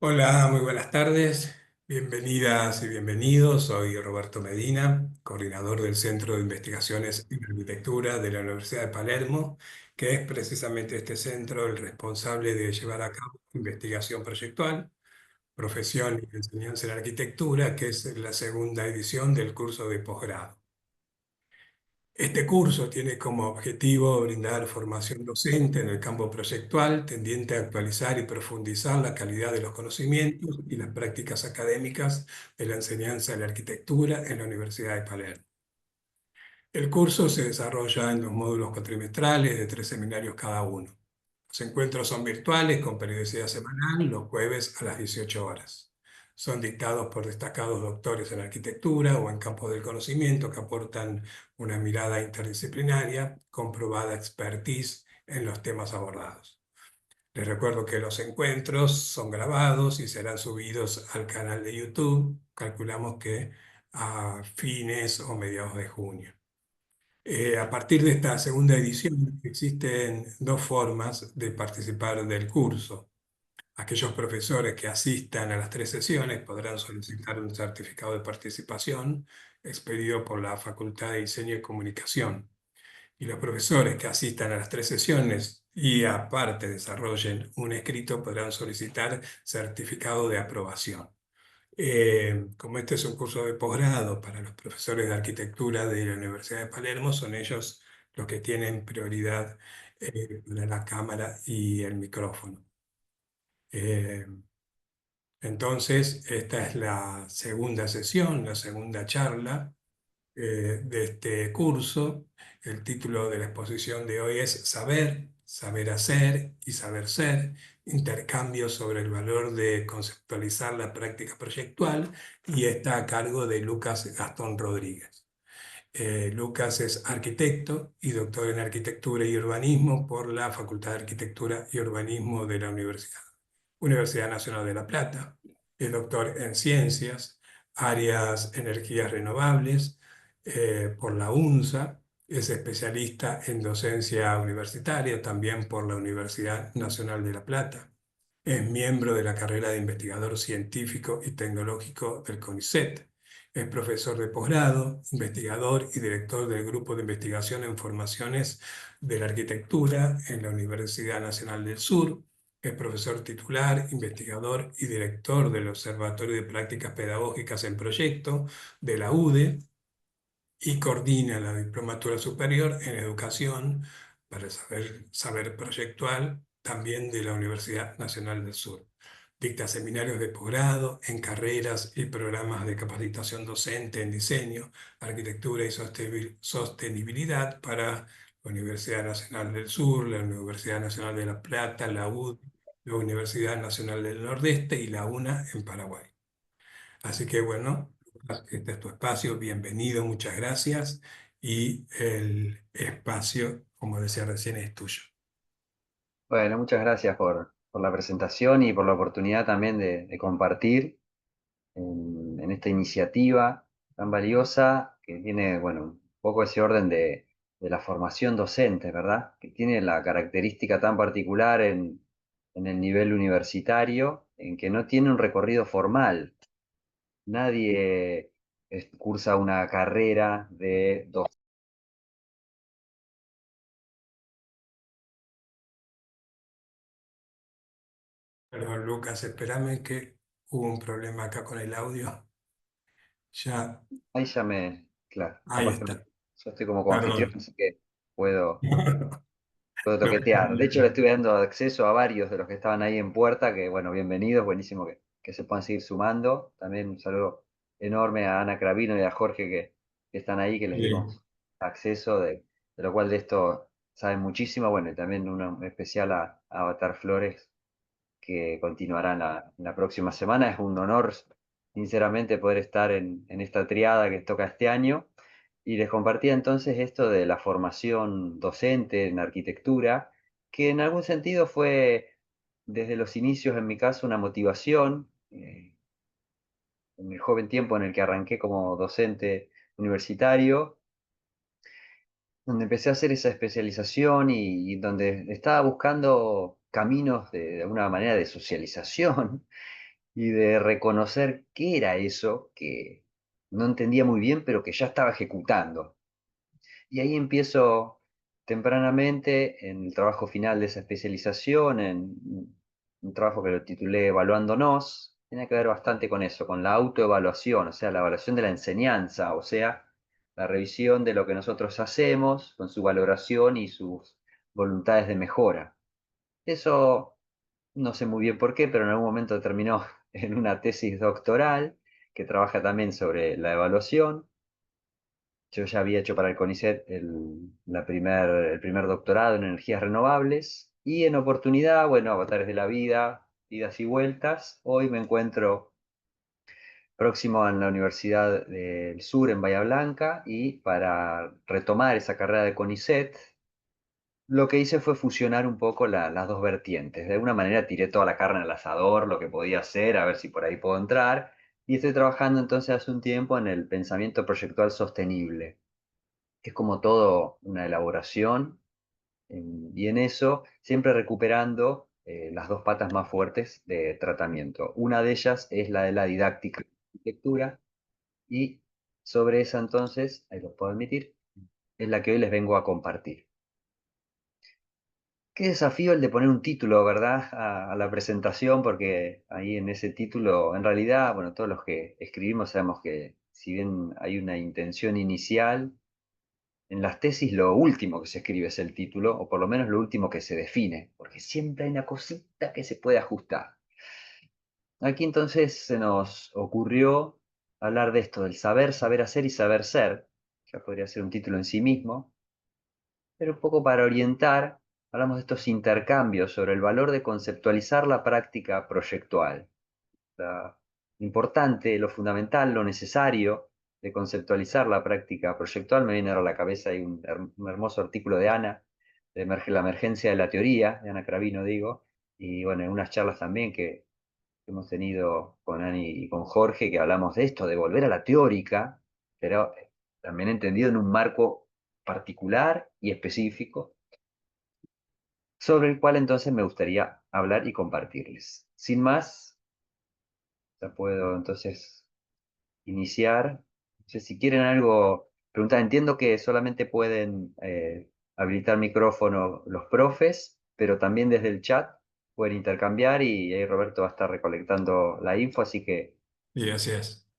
Hola, muy buenas tardes. Bienvenidas y bienvenidos. Soy Roberto Medina, coordinador del Centro de Investigaciones en Arquitectura de la Universidad de Palermo, que es precisamente este centro el responsable de llevar a cabo investigación proyectual, profesión y enseñanza en arquitectura, que es la segunda edición del curso de posgrado. Este curso tiene como objetivo brindar formación docente en el campo proyectual, tendiente a actualizar y profundizar la calidad de los conocimientos y las prácticas académicas de la enseñanza de la arquitectura en la Universidad de Palermo. El curso se desarrolla en 2 módulos cuatrimestrales de 3 seminarios cada uno. Los encuentros son virtuales con periodicidad semanal, los jueves a las 18 horas. Son dictados por destacados doctores en arquitectura o en campos del conocimiento que aportan una mirada interdisciplinaria, comprobada expertise en los temas abordados. Les recuerdo que los encuentros son grabados y serán subidos al canal de YouTube, calculamos que a fines o mediados de junio. A partir de esta segunda edición existen dos formas de participar del curso. Aquellos profesores que asistan a las 3 sesiones podrán solicitar un certificado de participación expedido por la Facultad de Diseño y Comunicación. Y los profesores que asistan a las 3 sesiones y aparte desarrollen un escrito podrán solicitar certificado de aprobación. Como este es un curso de posgrado para los profesores de arquitectura de la Universidad de Palermo, son ellos los que tienen prioridad para la cámara y el micrófono. Eh, entonces, esta es la segunda sesión, la segunda charla de este curso. El título de la exposición de hoy es Saber, Saber Hacer y Saber Ser, intercambio sobre el valor de conceptualizar la práctica proyectual, y está a cargo de Lucas Gastón Rodríguez. Lucas es arquitecto y doctor en arquitectura y urbanismo por la Facultad de Arquitectura y Urbanismo de la Universidad Nacional de La Plata. Es doctor en ciencias, áreas energías renovables, por la UNSA. Es especialista en docencia universitaria también por la Universidad Nacional de La Plata. Es miembro de la carrera de investigador científico y tecnológico del CONICET. Es profesor de posgrado, investigador y director del Grupo de Investigación en Formaciones de la Arquitectura en la Universidad Nacional del Sur. Es profesor titular, investigador y director del Observatorio de Prácticas Pedagógicas en Proyecto de la UDE, y coordina la Diplomatura Superior en Educación para el saber proyectual también de la Universidad Nacional del Sur. Dicta seminarios de posgrado en carreras y programas de capacitación docente en diseño, arquitectura y sostenibilidad para la Universidad Nacional del Sur, la Universidad Nacional de La Plata, la UD, la Universidad Nacional del Nordeste y la UNA en Paraguay. Así que bueno, este es tu espacio, bienvenido, muchas gracias, y el espacio, como decía recién, es tuyo. Bueno, muchas gracias por la presentación y por la oportunidad también de compartir en esta iniciativa tan valiosa que tiene, bueno, un poco ese orden de la formación docente, ¿verdad? Que tiene la característica tan particular en el nivel universitario, en que no tiene un recorrido formal. Nadie cursa una carrera de Perdón, Lucas, espérame que hubo un problema acá con el audio. Ya, Ahí ya claro, ahí capaz que está, yo estoy como anfitrión, perdón. así que puedo No hay toquetear. De hecho, le problema. estuve dando acceso a varios de los que estaban ahí en puerta, que bueno, bienvenidos, buenísimo que se puedan seguir sumando. También un saludo enorme a Ana Cravino y a Jorge que están ahí, que les Sí, dimos acceso, de lo cual de esto saben muchísimo. Bueno, y también uno especial a Avatar Flores, que continuará en la próxima semana. Es un honor, sinceramente, poder estar en esta triada que toca este año. Y les compartía entonces esto de la formación docente en arquitectura, que en algún sentido fue desde los inicios, en mi caso, una motivación. En el joven tiempo en el que arranqué como docente universitario, donde empecé a hacer esa especialización y donde estaba buscando caminos de alguna manera de socialización y de reconocer qué era eso que no entendía muy bien, pero que ya estaba ejecutando. Y ahí empiezo tempranamente en el trabajo final de esa especialización, en un trabajo que lo titulé Evaluándonos. Tiene que ver bastante con eso, con la autoevaluación, o sea, la evaluación de la enseñanza, o sea, la revisión de lo que nosotros hacemos con su valoración y sus voluntades de mejora. Eso no sé muy bien por qué, pero en algún momento terminó en una tesis doctoral que trabaja también sobre la evaluación. Yo ya había hecho para el CONICET el primer doctorado en energías renovables y en oportunidad, bueno, avatares de la vida, idas y vueltas. Hoy me encuentro próximo en la Universidad del Sur en Bahía Blanca y para retomar esa carrera de CONICET, lo que hice fue fusionar un poco las dos vertientes. De alguna manera tiré toda la carne al asador, lo que podía hacer, a ver si por ahí puedo entrar. Y estoy trabajando entonces hace un tiempo en el pensamiento proyectual sostenible. Es como todo una elaboración, y en eso siempre recuperando las dos patas más fuertes de tratamiento. Una de ellas es la de la didáctica de arquitectura y sobre esa entonces, ahí lo puedo admitir, es la que hoy les vengo a compartir. Qué desafío el de poner un título, ¿verdad? A la presentación, porque ahí en ese título, en realidad, bueno, todos los que escribimos sabemos que si bien hay una intención inicial, en las tesis lo último que se escribe es el título, o por lo menos lo último que se define, porque siempre hay una cosita que se puede ajustar. Aquí entonces se nos ocurrió hablar de esto, del saber, saber hacer y saber ser. Ya podría ser un título en sí mismo, pero un poco para orientar, hablamos de estos intercambios sobre el valor de conceptualizar la práctica proyectual. Lo importante, lo fundamental, lo necesario de conceptualizar la práctica proyectual. Me viene ahora a la cabeza hay un hermoso artículo de Ana, de la emergencia de la teoría, de Ana Cravino, digo, y bueno, en unas charlas también que hemos tenido con Ani y con Jorge, que hablamos de esto, de volver a la teórica, pero también entendido en un marco particular y específico, sobre el cual entonces me gustaría hablar y compartirles. Sin más, ya puedo entonces iniciar. No sé si quieren algo, preguntar. Entiendo que solamente pueden habilitar micrófono los profes, pero también desde el chat pueden intercambiar y ahí Roberto va a estar recolectando la info, así que Y así es.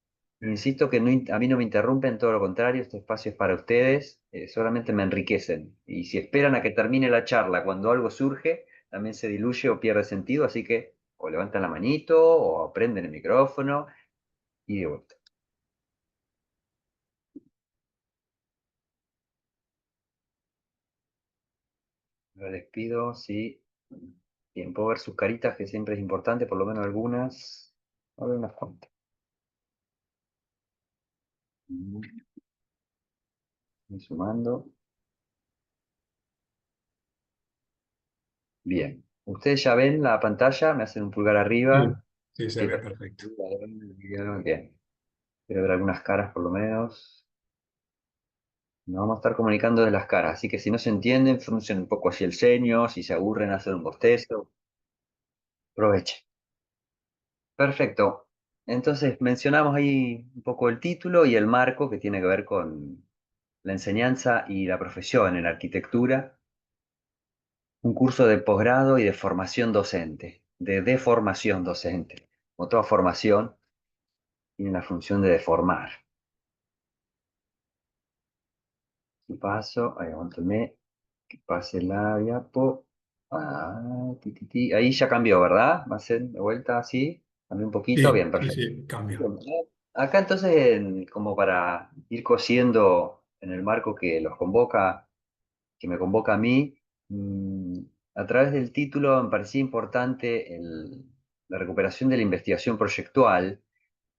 insisto que a mí no me interrumpen, todo lo contrario, este espacio es para ustedes, solamente me enriquecen. Y si esperan a que termine la charla cuando algo surge, también se diluye o pierde sentido, así que o levantan la manito o prenden el micrófono y de vuelta. Les pido, sí. Bien, puedo ver sus caritas, que siempre es importante, por lo menos algunas. A ver, unas cuantas. Voy sumando. Bien. Ustedes ya ven la pantalla, me hacen un pulgar Sí, arriba. sí, se Sí, ve perfecto. perfecto. Bien. Quiero ver algunas caras por lo menos. Nos vamos a estar comunicando de las caras, así que si no se entienden, fruncen un poco así el ceño, si se aburren, hacen un bostezo. Aprovechen. Perfecto. Entonces, mencionamos ahí un poco el título y el marco que tiene que ver con la enseñanza y la profesión en arquitectura, un curso de posgrado y de formación docente, de deformación docente. Como toda formación, tiene la función de deformar. Y paso, ahí aguántame, que pase la diapo. Ahí ya cambió, ¿verdad? Va a ser de vuelta así, cambió un poquito, Sí, bien, sí, perfecto. sí, cambio. Bien, acá entonces, como para ir cosiendo en el marco que los convoca, que me convoca a mí, mm, a través del título me parecía importante la recuperación de la investigación proyectual,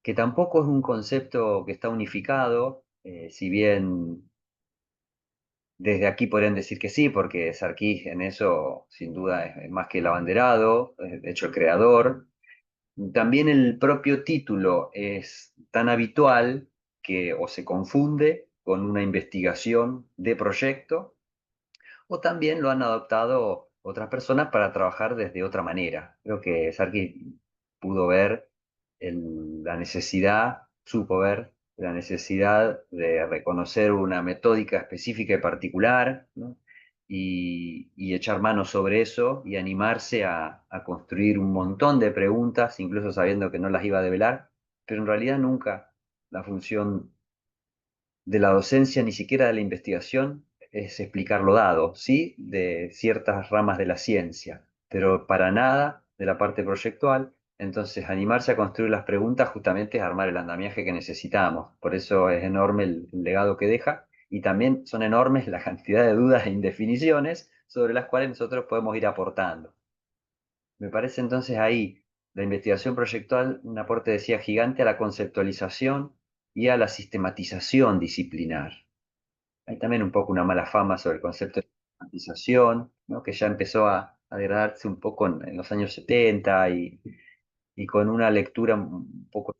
que tampoco es un concepto que está unificado, si bien desde aquí podrían decir que sí, porque Sarkis en eso sin duda es más que el abanderado, de hecho el creador. También el propio título es tan habitual que o se confunde con una investigación de proyecto, o también lo han adoptado otras personas para trabajar desde otra manera. Creo que Sarkis pudo ver la necesidad, supo ver la necesidad de reconocer una metódica específica y particular, ¿no? Y echar mano sobre eso y animarse a construir un montón de preguntas, incluso sabiendo que no las iba a develar, pero en realidad nunca la función de la docencia, ni siquiera de la investigación, es explicar lo dado, sí, de ciertas ramas de la ciencia, pero para nada de la parte proyectual. Entonces, animarse a construir las preguntas justamente es armar el andamiaje que necesitamos. Por eso es enorme el legado que deja y también son enormes la cantidad de dudas e indefiniciones sobre las cuales nosotros podemos ir aportando. Me parece entonces ahí la investigación proyectual un aporte, decía, gigante a la conceptualización y a la sistematización disciplinar. Hay también un poco una mala fama sobre el concepto de sistematización, ¿no? Que ya empezó a degradarse un poco en los años 70 y con una lectura un poco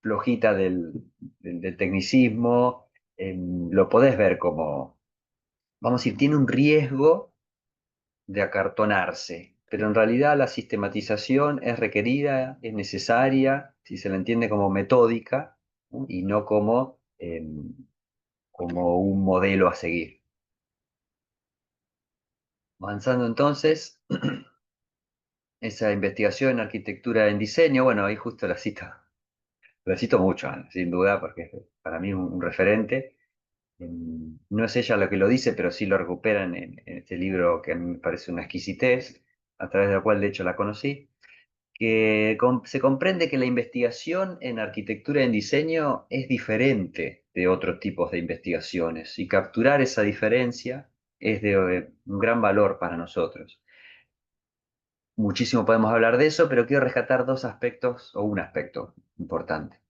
flojita del tecnicismo, lo podés ver como, vamos a decir, tiene un riesgo de acartonarse, pero en realidad la sistematización es requerida, es necesaria, si se la entiende como metódica, ¿no? Y no como, como un modelo a seguir. Avanzando entonces, esa investigación en arquitectura en diseño, bueno, ahí justo la cito mucho, Ana, sin duda, porque es para mí un referente. No es ella la que lo dice, pero sí lo recuperan en este libro que a mí me parece una exquisitez, a través del cual de hecho la conocí, que se comprende que la investigación en arquitectura en diseño es diferente de otros tipos de investigaciones y capturar esa diferencia es de un gran valor para nosotros. Muchísimo podemos hablar de eso, pero quiero rescatar dos aspectos o un aspecto importante.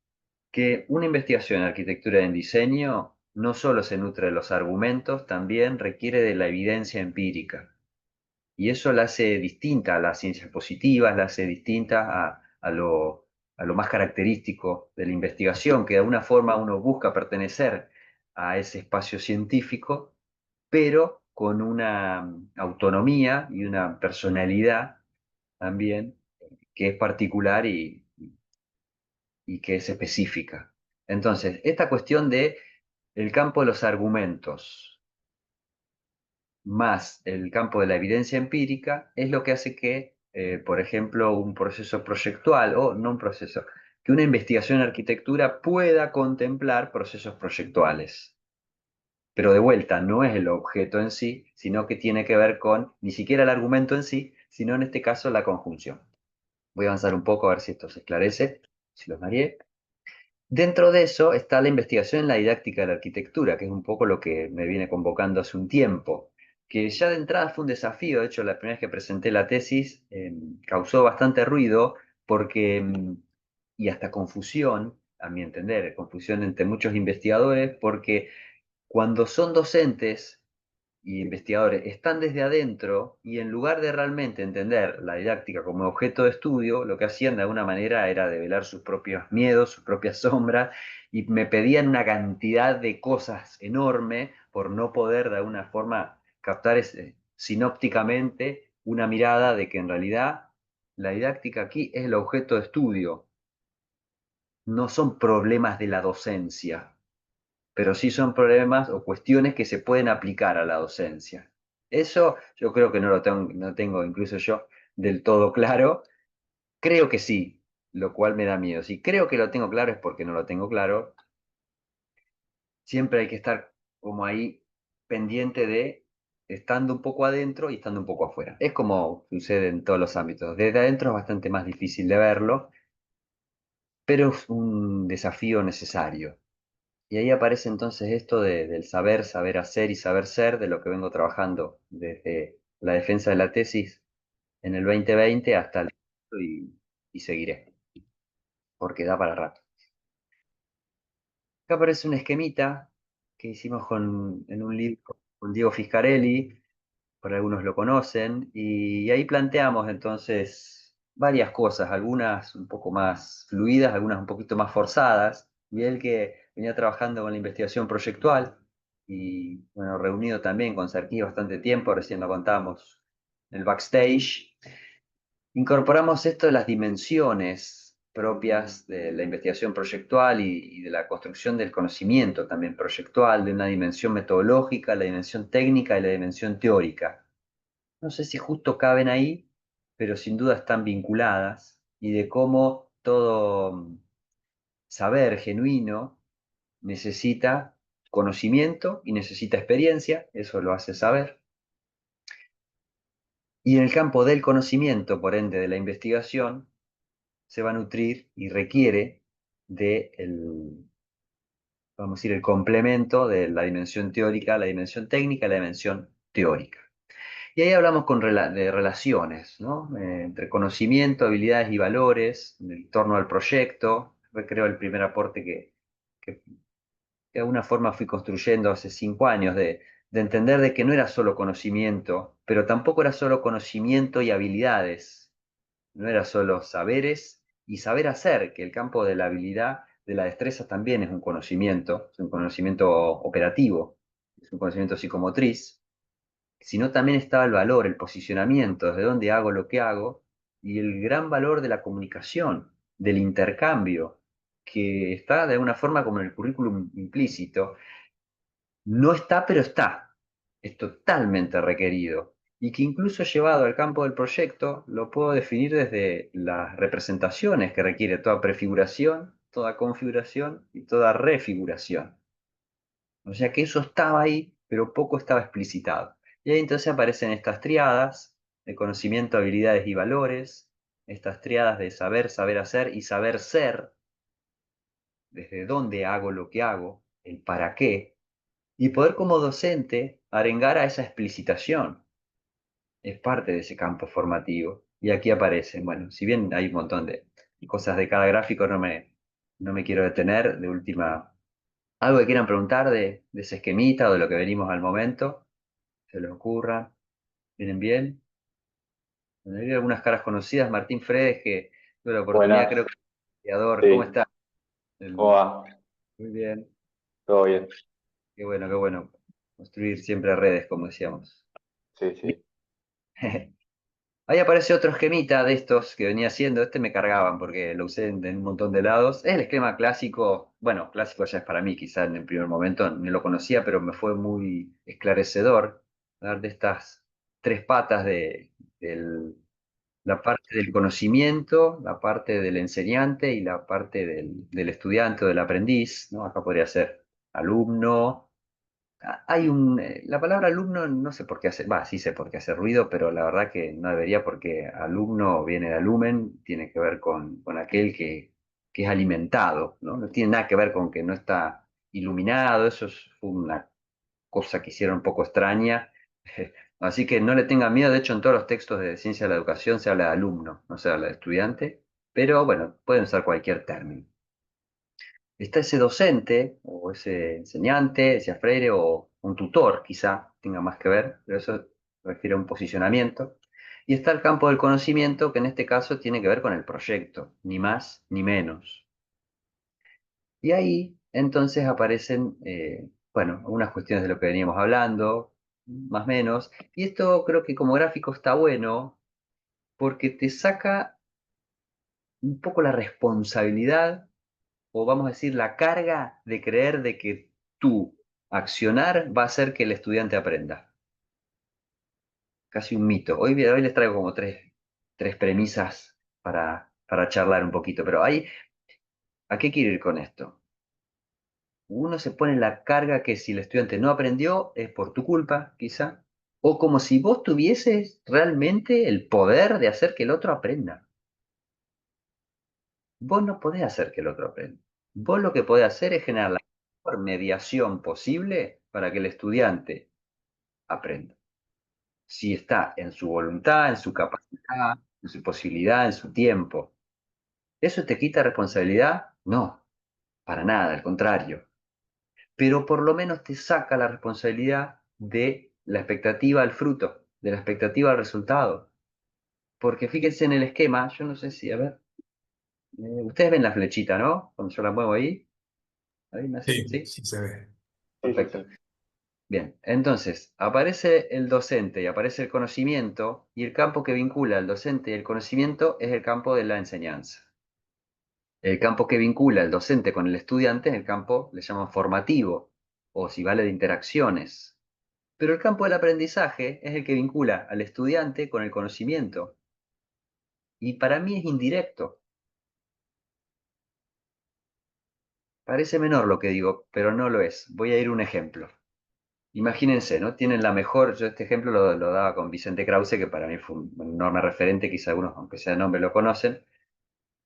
Que una investigación en arquitectura en diseño no solo se nutre de los argumentos, también requiere de la evidencia empírica. Y eso la hace distinta a las ciencias positivas, la hace distinta a lo más característico de la investigación, que de alguna forma uno busca pertenecer a ese espacio científico, pero con una autonomía y una personalidad también que es particular y que es específica. Entonces, esta cuestión de el campo de los argumentos más el campo de la evidencia empírica es lo que hace que, por ejemplo, un proceso proyectual, o no un proceso, que una investigación en arquitectura pueda contemplar procesos proyectuales. Pero de vuelta, no es el objeto en sí, sino que tiene que ver con ni siquiera el argumento en sí, sino en este caso la conjunción. Voy a avanzar un poco a ver si esto se esclarece, si los mareé. Dentro de eso está la investigación en la didáctica de la arquitectura, que es un poco lo que me viene convocando hace un tiempo, que ya de entrada fue un desafío. De hecho, la primera vez que presenté la tesis causó bastante ruido porque, y hasta confusión, a mi entender, confusión entre muchos investigadores, porque cuando son docentes y investigadores están desde adentro y en lugar de realmente entender la didáctica como objeto de estudio, lo que hacían de alguna manera era develar sus propios miedos, sus propias sombras, y me pedían una cantidad de cosas enorme por no poder de alguna forma captar sinópticamente una mirada de que en realidad la didáctica aquí es el objeto de estudio, no son problemas de la docencia, pero sí son problemas o cuestiones que se pueden aplicar a la docencia. Eso yo creo que no tengo incluso yo del todo claro. Creo que sí, lo cual me da miedo. Si creo que lo tengo claro es porque no lo tengo claro. Siempre hay que estar como ahí pendiente de estando un poco adentro y estando un poco afuera. Es como sucede en todos los ámbitos. Desde adentro es bastante más difícil de verlo, pero es un desafío necesario. Y ahí aparece entonces esto del saber, saber hacer y saber ser, de lo que vengo trabajando desde la defensa de la tesis en el 2020 hasta el y seguiré, porque da para rato. Acá aparece un esquemita que hicimos en un libro con Diego Fiscarelli, por algunos lo conocen, y ahí planteamos entonces varias cosas, algunas un poco más fluidas, algunas un poquito más forzadas, y él que venía trabajando con la investigación proyectual, y bueno, reunido también con Sarkis bastante tiempo, recién lo contamos en el backstage, incorporamos esto de las dimensiones propias de la investigación proyectual y de la construcción del conocimiento también proyectual, de una dimensión metodológica, la dimensión técnica y la dimensión teórica. No sé si justo caben ahí, pero sin duda están vinculadas, y de cómo todo saber genuino necesita conocimiento y necesita experiencia, eso lo hace saber. Y en el campo del conocimiento, por ende de la investigación, se va a nutrir y requiere de vamos a decir, el complemento de la dimensión teórica, la dimensión técnica y la dimensión teórica. Y ahí hablamos de relaciones, ¿no? Entre conocimiento, habilidades y valores, en torno al proyecto. Fue, creo, el primer aporte que de alguna forma fui construyendo hace 5 años, de entender de que no era solo conocimiento, pero tampoco era solo conocimiento y habilidades, no era solo saberes y saber hacer, que el campo de la habilidad, de la destreza también es un conocimiento operativo, es un conocimiento psicomotriz, sino también estaba el valor, el posicionamiento, desde dónde hago lo que hago, y el gran valor de la comunicación, del intercambio, que está de alguna forma como en el currículum implícito. No está, pero está. Es totalmente requerido. Y que incluso llevado al campo del proyecto, lo puedo definir desde las representaciones que requiere toda prefiguración, toda configuración y toda refiguración. O sea que eso estaba ahí, pero poco estaba explicitado. Y ahí entonces aparecen estas triadas de conocimiento, habilidades y valores, estas triadas de saber, saber hacer y saber ser, desde dónde hago lo que hago, el para qué, y poder como docente arengar a esa explicitación. Es parte de ese campo formativo. Y aquí aparecen, bueno, si bien hay un montón de cosas de cada gráfico, no me quiero detener. De última, algo que quieran preguntar de ese esquemita o de lo que venimos al momento, se les ocurra. ¿Vienen bien? Bueno, hay algunas caras conocidas. Martín Fredes, que tuve la oportunidad, creo Buenas, que es creador. ¿Cómo sí, está? ¿cómo va? Muy bien. ¿Todo bien? Qué bueno, qué bueno. Construir siempre redes, como decíamos. Sí, sí. Ahí aparece otro esquemita de estos que venía haciendo. Este me cargaban porque lo usé en un montón de lados. Es el esquema clásico. Bueno, clásico ya es para mí, quizá en el primer momento ni lo conocía, pero me fue muy esclarecedor dar de estas tres patas la parte del conocimiento, la parte del enseñante y la parte del estudiante o del aprendiz, ¿no? Acá podría ser alumno. La palabra alumno no sé por qué hace, va, sí sé por qué hace ruido, pero la verdad que no debería, porque alumno viene de alumen, tiene que ver con aquel que es alimentado, ¿no? No tiene nada que ver con que no está iluminado. Fue una cosa que hicieron un poco extraña. Así que no le tengan miedo. De hecho, en todos los textos de ciencia de la educación se habla de alumno, no se habla de estudiante, pero bueno, pueden usar cualquier término. Está ese docente o ese enseñante, ese freire o un tutor, quizá tenga más que ver, pero eso refiere a un posicionamiento. Y está el campo del conocimiento, que en este caso tiene que ver con el proyecto, ni más ni menos. Y ahí entonces aparecen, bueno, algunas cuestiones de lo que veníamos hablando, más o menos. Y esto creo que como gráfico está bueno porque te saca un poco la responsabilidad, o vamos a decir, la carga de creer de que tu accionar va a hacer que el estudiante aprenda. Casi un mito. Hoy les traigo como tres premisas para charlar un poquito, pero ¿a qué quiero ir con esto? Uno se pone la carga que si el estudiante no aprendió es por tu culpa, quizá, o como si vos tuvieses realmente el poder de hacer que el otro aprenda. Vos no podés hacer que el otro aprenda. Vos lo que podés hacer es generar la mejor mediación posible para que el estudiante aprenda. Si está en su voluntad, en su capacidad, en su posibilidad, en su tiempo. ¿Eso te quita responsabilidad? No, para nada, al contrario. Pero por lo menos te saca la responsabilidad de la expectativa al fruto, de la expectativa al resultado. Porque fíjense en el esquema, yo no sé si, a ver, ustedes ven la flechita, ¿no? Cuando yo la muevo ahí, ahí me hace, Sí, ¿sí? sí se ve. Sí, sí, Perfecto. sí. Bien, entonces aparece el docente y aparece el conocimiento, y el campo que vincula al docente y el conocimiento es el campo de la enseñanza. El campo que vincula el docente con el estudiante es el campo, le llaman formativo, o si vale de interacciones. Pero el campo del aprendizaje es el que vincula al estudiante con el conocimiento. Y para mí es indirecto. Parece menor lo que digo, pero no lo es. Voy a ir a un ejemplo. Imagínense, ¿no? Tienen la mejor, yo este ejemplo lo daba con Vicente Krause, que para mí fue un enorme referente, quizá algunos, aunque sea de nombre, lo conocen.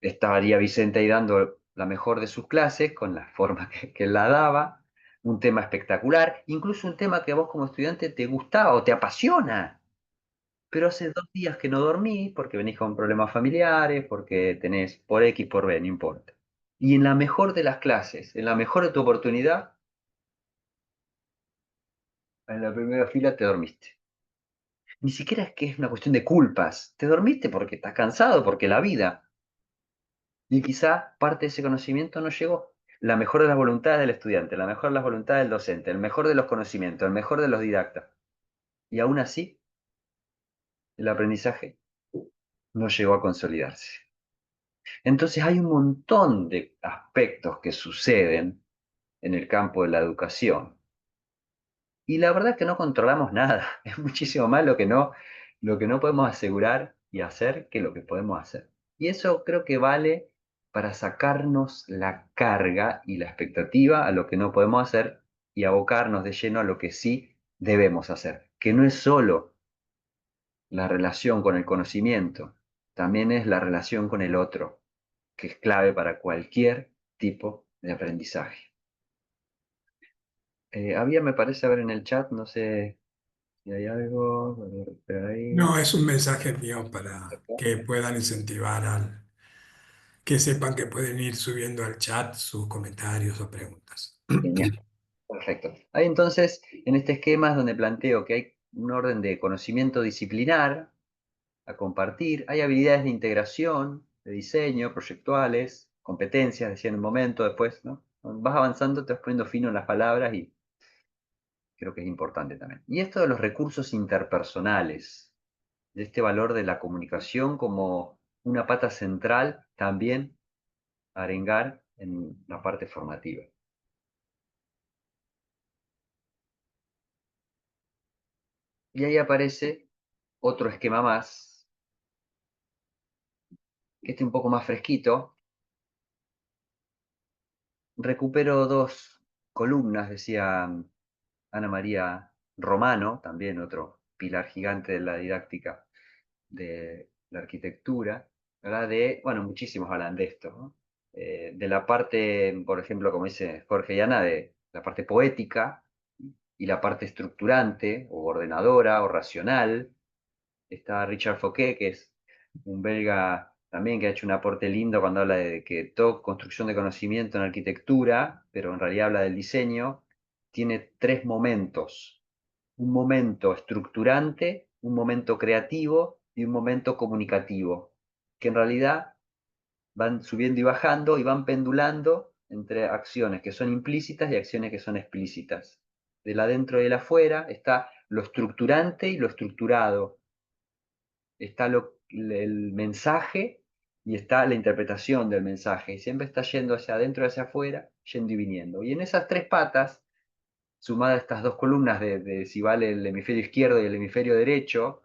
Estaría Vicente ahí dando la mejor de sus clases, con la forma que él la daba, un tema espectacular, incluso un tema que a vos como estudiante te gustaba o te apasiona, pero hace 2 días que no dormís porque venís con problemas familiares, porque tenés por X, por B, no importa. Y en la mejor de las clases, en la mejor de tu oportunidad, en la primera fila te dormiste. Ni siquiera es que es una cuestión de culpas. Te dormiste porque estás cansado, porque la vida. Y quizá parte de ese conocimiento no llegó. La mejor de las voluntades del estudiante, la mejor de las voluntades del docente, el mejor de los conocimientos, el mejor de los didactas. Y aún así, el aprendizaje no llegó a consolidarse. Entonces hay un montón de aspectos que suceden en el campo de la educación. Y la verdad es que no controlamos nada. Es muchísimo más lo que no podemos asegurar y hacer que lo que podemos hacer. Y eso creo que vale para sacarnos la carga y la expectativa a lo que no podemos hacer y abocarnos de lleno a lo que sí debemos hacer. Que no es solo la relación con el conocimiento, también es la relación con el otro, que es clave para cualquier tipo de aprendizaje. Me parece, ver en el chat, no sé si hay algo por ahí. No, es un mensaje mío para que puedan incentivar al, que sepan que pueden ir subiendo al chat sus comentarios o preguntas. Genial, perfecto. Hay entonces, en este esquema es donde planteo que hay un orden de conocimiento disciplinar a compartir, hay habilidades de integración, de diseño, proyectuales, competencias, decía en un momento, después, ¿no? Vas avanzando, te vas poniendo fino en las palabras y creo que es importante también. Y esto de los recursos interpersonales, de este valor de la comunicación como una pata central también a arengar en la parte formativa. Y ahí aparece otro esquema más, que esté un poco más fresquito. Recupero 2 columnas, decía Ana María Romano, también otro pilar gigante de la didáctica de la arquitectura, ¿verdad? Bueno, muchísimos hablan de esto, ¿no? De la parte, por ejemplo, como dice Jorge y Ana, de la parte poética y la parte estructurante o ordenadora o racional. Está Richard Fouquet, que es un belga también que ha hecho un aporte lindo cuando habla de que toda construcción de conocimiento en arquitectura, pero en realidad habla del diseño, tiene 3 momentos. Un momento estructurante, un momento creativo y un momento comunicativo, que en realidad van subiendo y bajando y van pendulando entre acciones que son implícitas y acciones que son explícitas. Del adentro y del afuera está lo estructurante y lo estructurado, está el mensaje y está la interpretación del mensaje. Y siempre está yendo hacia adentro y hacia afuera, yendo y viniendo. Y en esas 3 patas, sumadas a estas 2 columnas de si vale el hemisferio izquierdo y el hemisferio derecho,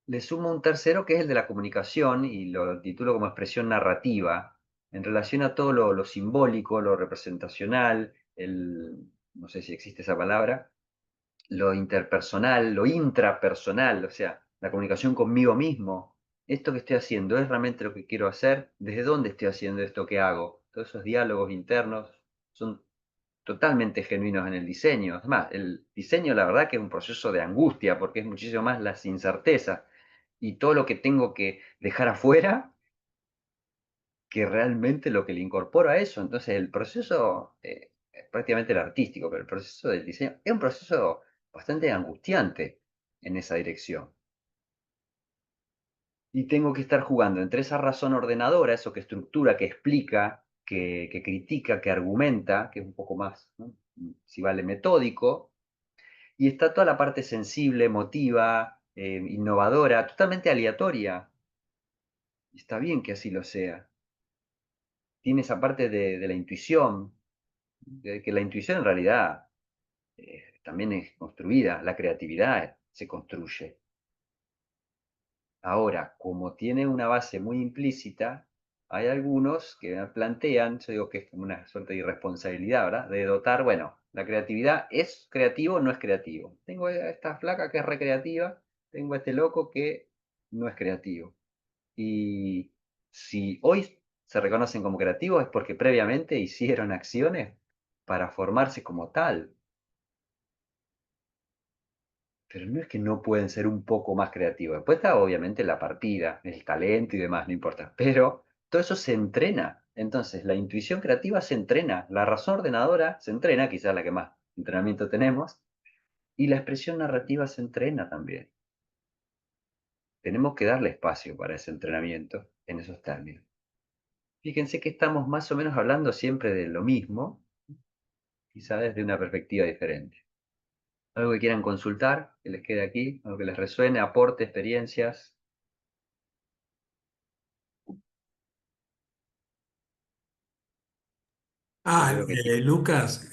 le sumo un tercero que es el de la comunicación y lo titulo como expresión narrativa, en relación a todo lo simbólico, lo representacional, no sé si existe esa palabra, lo interpersonal, lo intrapersonal, o sea, la comunicación conmigo mismo. ¿Esto que estoy haciendo es realmente lo que quiero hacer? ¿Desde dónde estoy haciendo esto que hago? Todos esos diálogos internos son totalmente genuinos en el diseño. Además, el diseño, la verdad que es un proceso de angustia, porque es muchísimo más las incertezas y todo lo que tengo que dejar afuera que realmente lo que le incorporo a eso. Entonces, el proceso es prácticamente el artístico, pero el proceso del diseño es un proceso bastante angustiante en esa dirección. Y tengo que estar jugando entre esa razón ordenadora, eso que estructura, que explica, que critica, que argumenta, que es un poco más, ¿no? Si vale, metódico, y está toda la parte sensible, emotiva, innovadora, totalmente aleatoria. Y está bien que así lo sea. tiene esa parte de la intuición, de que la intuición en realidad también es construida, la creatividad se construye. Ahora, como tiene una base muy implícita, hay algunos que plantean, yo digo que es como una suerte de irresponsabilidad, ¿verdad? De dotar, bueno, la creatividad es creativo o no es creativo. Tengo a esta flaca que es recreativa, tengo a este loco que no es creativo. Y si hoy se reconocen como creativos es porque previamente hicieron acciones para formarse como tal. Pero no es que no pueden ser un poco más creativos. Después está obviamente la partida, el talento y demás, no importa. Pero todo eso se entrena. Entonces, la intuición creativa se entrena, la razón ordenadora se entrena, quizás la que más entrenamiento tenemos, y la expresión narrativa se entrena también. Tenemos que darle espacio para ese entrenamiento en esos términos. Fíjense que estamos más o menos hablando siempre de lo mismo, quizás desde una perspectiva diferente. Algo que quieran consultar, que les quede aquí, algo que les resuene, aporte, experiencias. Yo veo que sí. Lucas,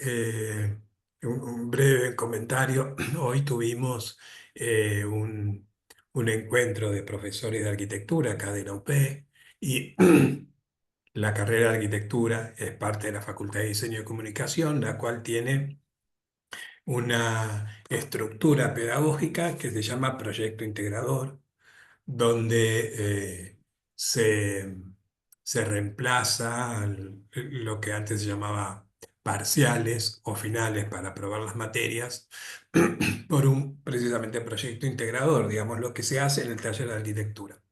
un breve comentario. Hoy tuvimos un encuentro de profesores de arquitectura acá de la UP y la carrera de arquitectura es parte de la Facultad de Diseño y Comunicación, la cual tiene una estructura pedagógica que se llama proyecto integrador, donde se, se reemplaza lo que antes se llamaba parciales o finales para aprobar las materias por un precisamente proyecto integrador, digamos, lo que se hace en el taller de arquitectura.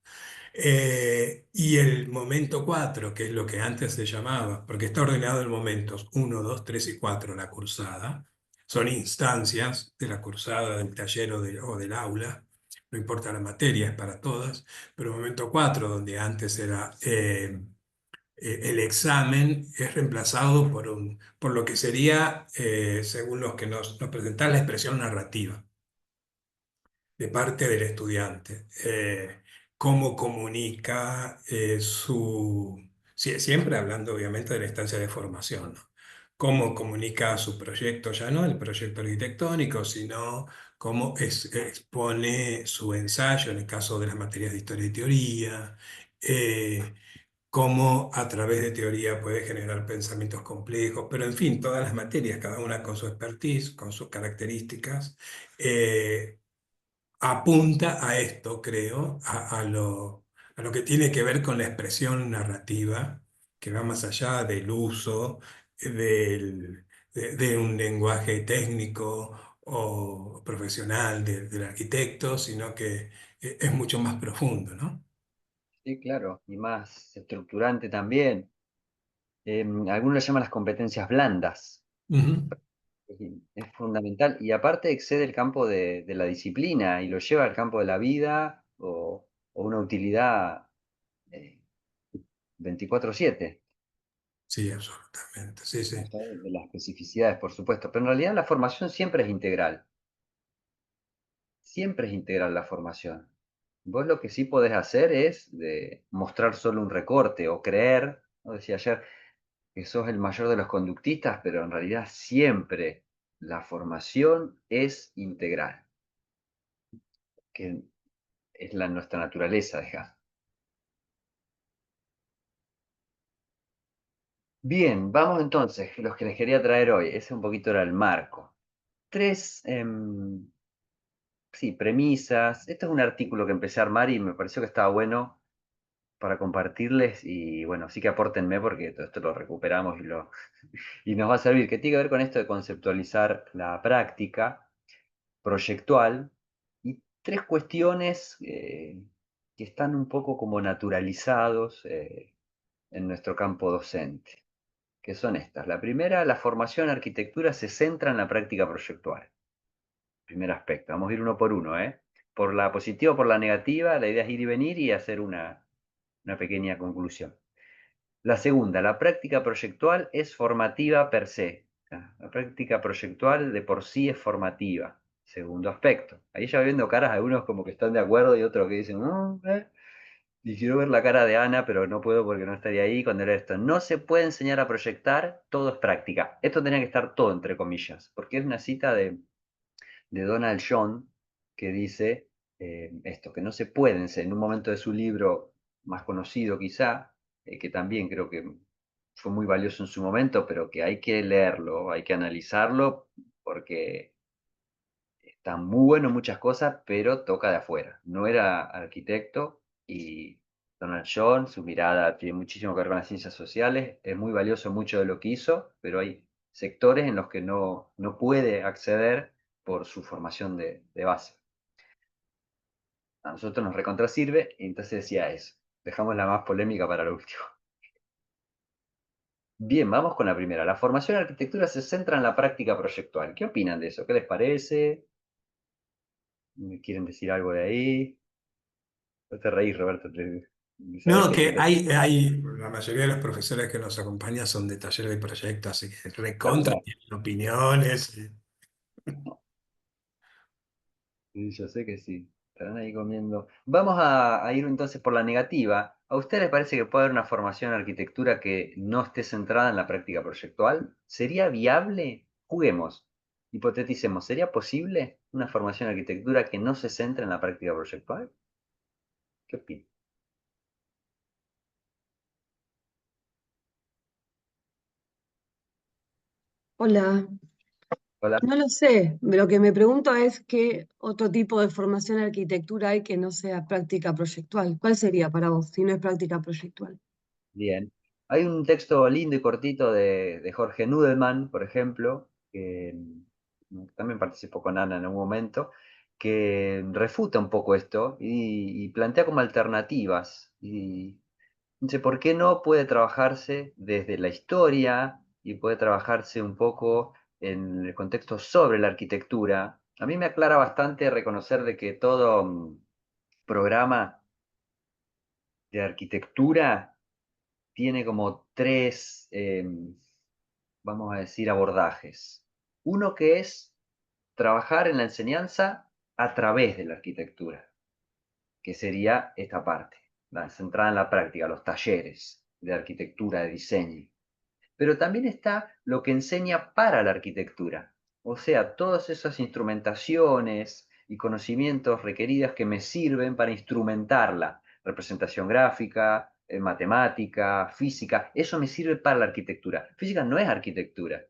Y el momento 4 que es lo que antes se llamaba, porque está ordenado en momentos uno 2 3 y 4 la cursada, son instancias de la cursada, del taller o del aula, no importa la materia, es para todas, pero el momento 4 donde antes era el examen, es reemplazado por lo que sería, según los que nos presentan, la expresión narrativa de parte del estudiante. Cómo comunica siempre hablando obviamente de la instancia de formación, ¿no? Cómo comunica su proyecto, ya no el proyecto arquitectónico, sino cómo expone su ensayo en el caso de las materias de historia y teoría, eh, cómo a través de teoría puede generar pensamientos complejos, pero en fin, todas las materias, cada una con su expertise, con sus características. Apunta a esto, creo, a lo que tiene que ver con la expresión narrativa, que va más allá del uso de un lenguaje técnico o profesional del arquitecto, sino que es mucho más profundo, ¿no? Sí, claro, y más estructurante también. Algunos le llaman las competencias blandas. Ujú. Es fundamental y aparte excede el campo de la disciplina y lo lleva al campo de la vida o una utilidad eh, 24/7. Sí, absolutamente. Sí, sí. Más allá de las especificidades, por supuesto. Pero en realidad la formación siempre es integral. Siempre es integral la formación. Vos lo que sí podés hacer es mostrar solo un recorte o creer, ¿no? Decía ayer, que sos el mayor de los conductistas, pero en realidad siempre la formación es integral, que es nuestra naturaleza, digamos. Bien, vamos entonces, los que les quería traer hoy, ese un poquito era el marco. Tres, sí, premisas. Esto es un artículo que empecé a armar y me pareció que estaba bueno para compartirles y bueno, sí que apórtenme porque todo esto lo recuperamos y nos va a servir, que tiene que ver con esto de conceptualizar la práctica proyectual y tres cuestiones que están un poco como naturalizados en nuestro campo docente, que son estas. La primera, la formación en arquitectura se centra en la práctica proyectual. Primer aspecto, vamos a ir uno por uno, ¿eh? Por la positiva o por la negativa, la idea es ir y venir y hacer una pequeña conclusión. La segunda, la práctica proyectual es formativa per se. La práctica proyectual de por sí es formativa. Segundo aspecto. Ahí ya viendo caras, algunos como que están de acuerdo y otros que dicen, Y quiero ver la cara de Ana, pero no puedo porque no estaría ahí cuando era esto. No se puede enseñar a proyectar, todo es práctica. Esto tenía que estar todo entre comillas, porque es una cita de Donald John que dice esto, que no se puede enseñar, en un momento de su libro más conocido quizá, que también creo que fue muy valioso en su momento, pero que hay que leerlo, hay que analizarlo, porque está muy bueno en muchas cosas, pero toca de afuera. No era arquitecto y Donald John, su mirada tiene muchísimo que ver con las ciencias sociales, es muy valioso mucho de lo que hizo, pero hay sectores en los que no puede acceder por su formación de base. A nosotros nos recontra sirve, y entonces decía eso. Dejamos la más polémica para lo último. Bien, vamos con la primera. La formación en arquitectura se centra en la práctica proyectual. ¿Qué opinan de eso? ¿Qué les parece? ¿Me quieren decir algo de ahí? No te reís, Roberto. Sabes No, que que la mayoría de los profesores que nos acompañan son de talleres de proyectos, así que tal recontra cual. tienen opiniones. Sí, yo sé que sí. Estarán ahí comiendo. Vamos a ir entonces por la negativa. ¿A usted les parece que puede haber una formación en arquitectura que no esté centrada en la práctica proyectual? ¿Sería viable? Juguemos. Hipoteticemos. ¿Sería posible una formación en arquitectura que no se centre en la práctica proyectual? ¿Qué opina? Hola, Hola. no lo sé. Lo que me pregunto es qué otro tipo de formación en arquitectura hay que no sea práctica proyectual. ¿Cuál sería para vos si no es práctica proyectual? Bien. Hay un texto lindo y cortito de Jorge Nudelman, por ejemplo, que también participó con Ana en algún momento, que refuta un poco esto y plantea como alternativas. Y dice, ¿por qué no puede trabajarse desde la historia y puede trabajarse un poco en el contexto sobre la arquitectura? A mí me aclara bastante reconocer de que todo programa de arquitectura tiene como tres, vamos a decir, abordajes. Uno que es trabajar en la enseñanza a través de la arquitectura, que sería esta parte, la centrada en la práctica, los talleres de arquitectura, de diseño. Pero también está lo que enseña para la arquitectura, o sea, todas esas instrumentaciones y conocimientos requeridos que me sirven para instrumentarla, representación gráfica, matemática, física, eso me sirve para la arquitectura. Física no es arquitectura,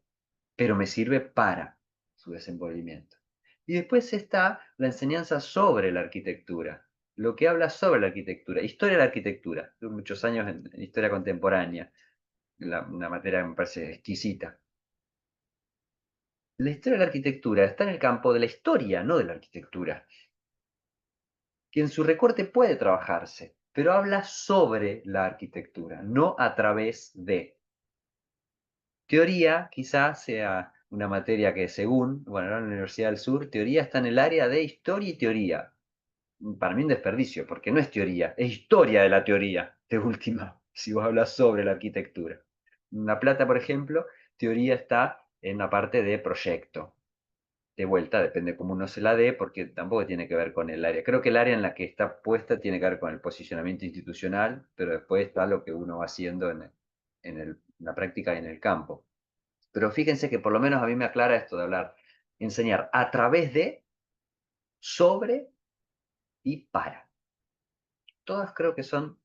pero me sirve para su desenvolvimiento. Y después está la enseñanza sobre la arquitectura, lo que habla sobre la arquitectura, historia de la arquitectura. Tuve muchos años en historia contemporánea, una materia que me parece exquisita. La historia de la arquitectura está en el campo de la historia, no de la arquitectura, que en su recorte puede trabajarse, pero habla sobre la arquitectura, no a través de. Teoría quizás sea una materia que según, bueno, en la Universidad del Sur, teoría está en el área de historia y teoría. Para mí un desperdicio, porque no es teoría, es historia de la teoría, de última, si vos hablas sobre la arquitectura. En La Plata, por ejemplo, teoría está en la parte de proyecto. De vuelta, depende cómo uno se la dé, porque tampoco tiene que ver con el área. Creo que el área en la que está puesta tiene que ver con el posicionamiento institucional, pero después está lo que uno va haciendo en la práctica y en el campo. Pero fíjense que por lo menos a mí me aclara esto de hablar, enseñar a través de, sobre y para. Todas creo que son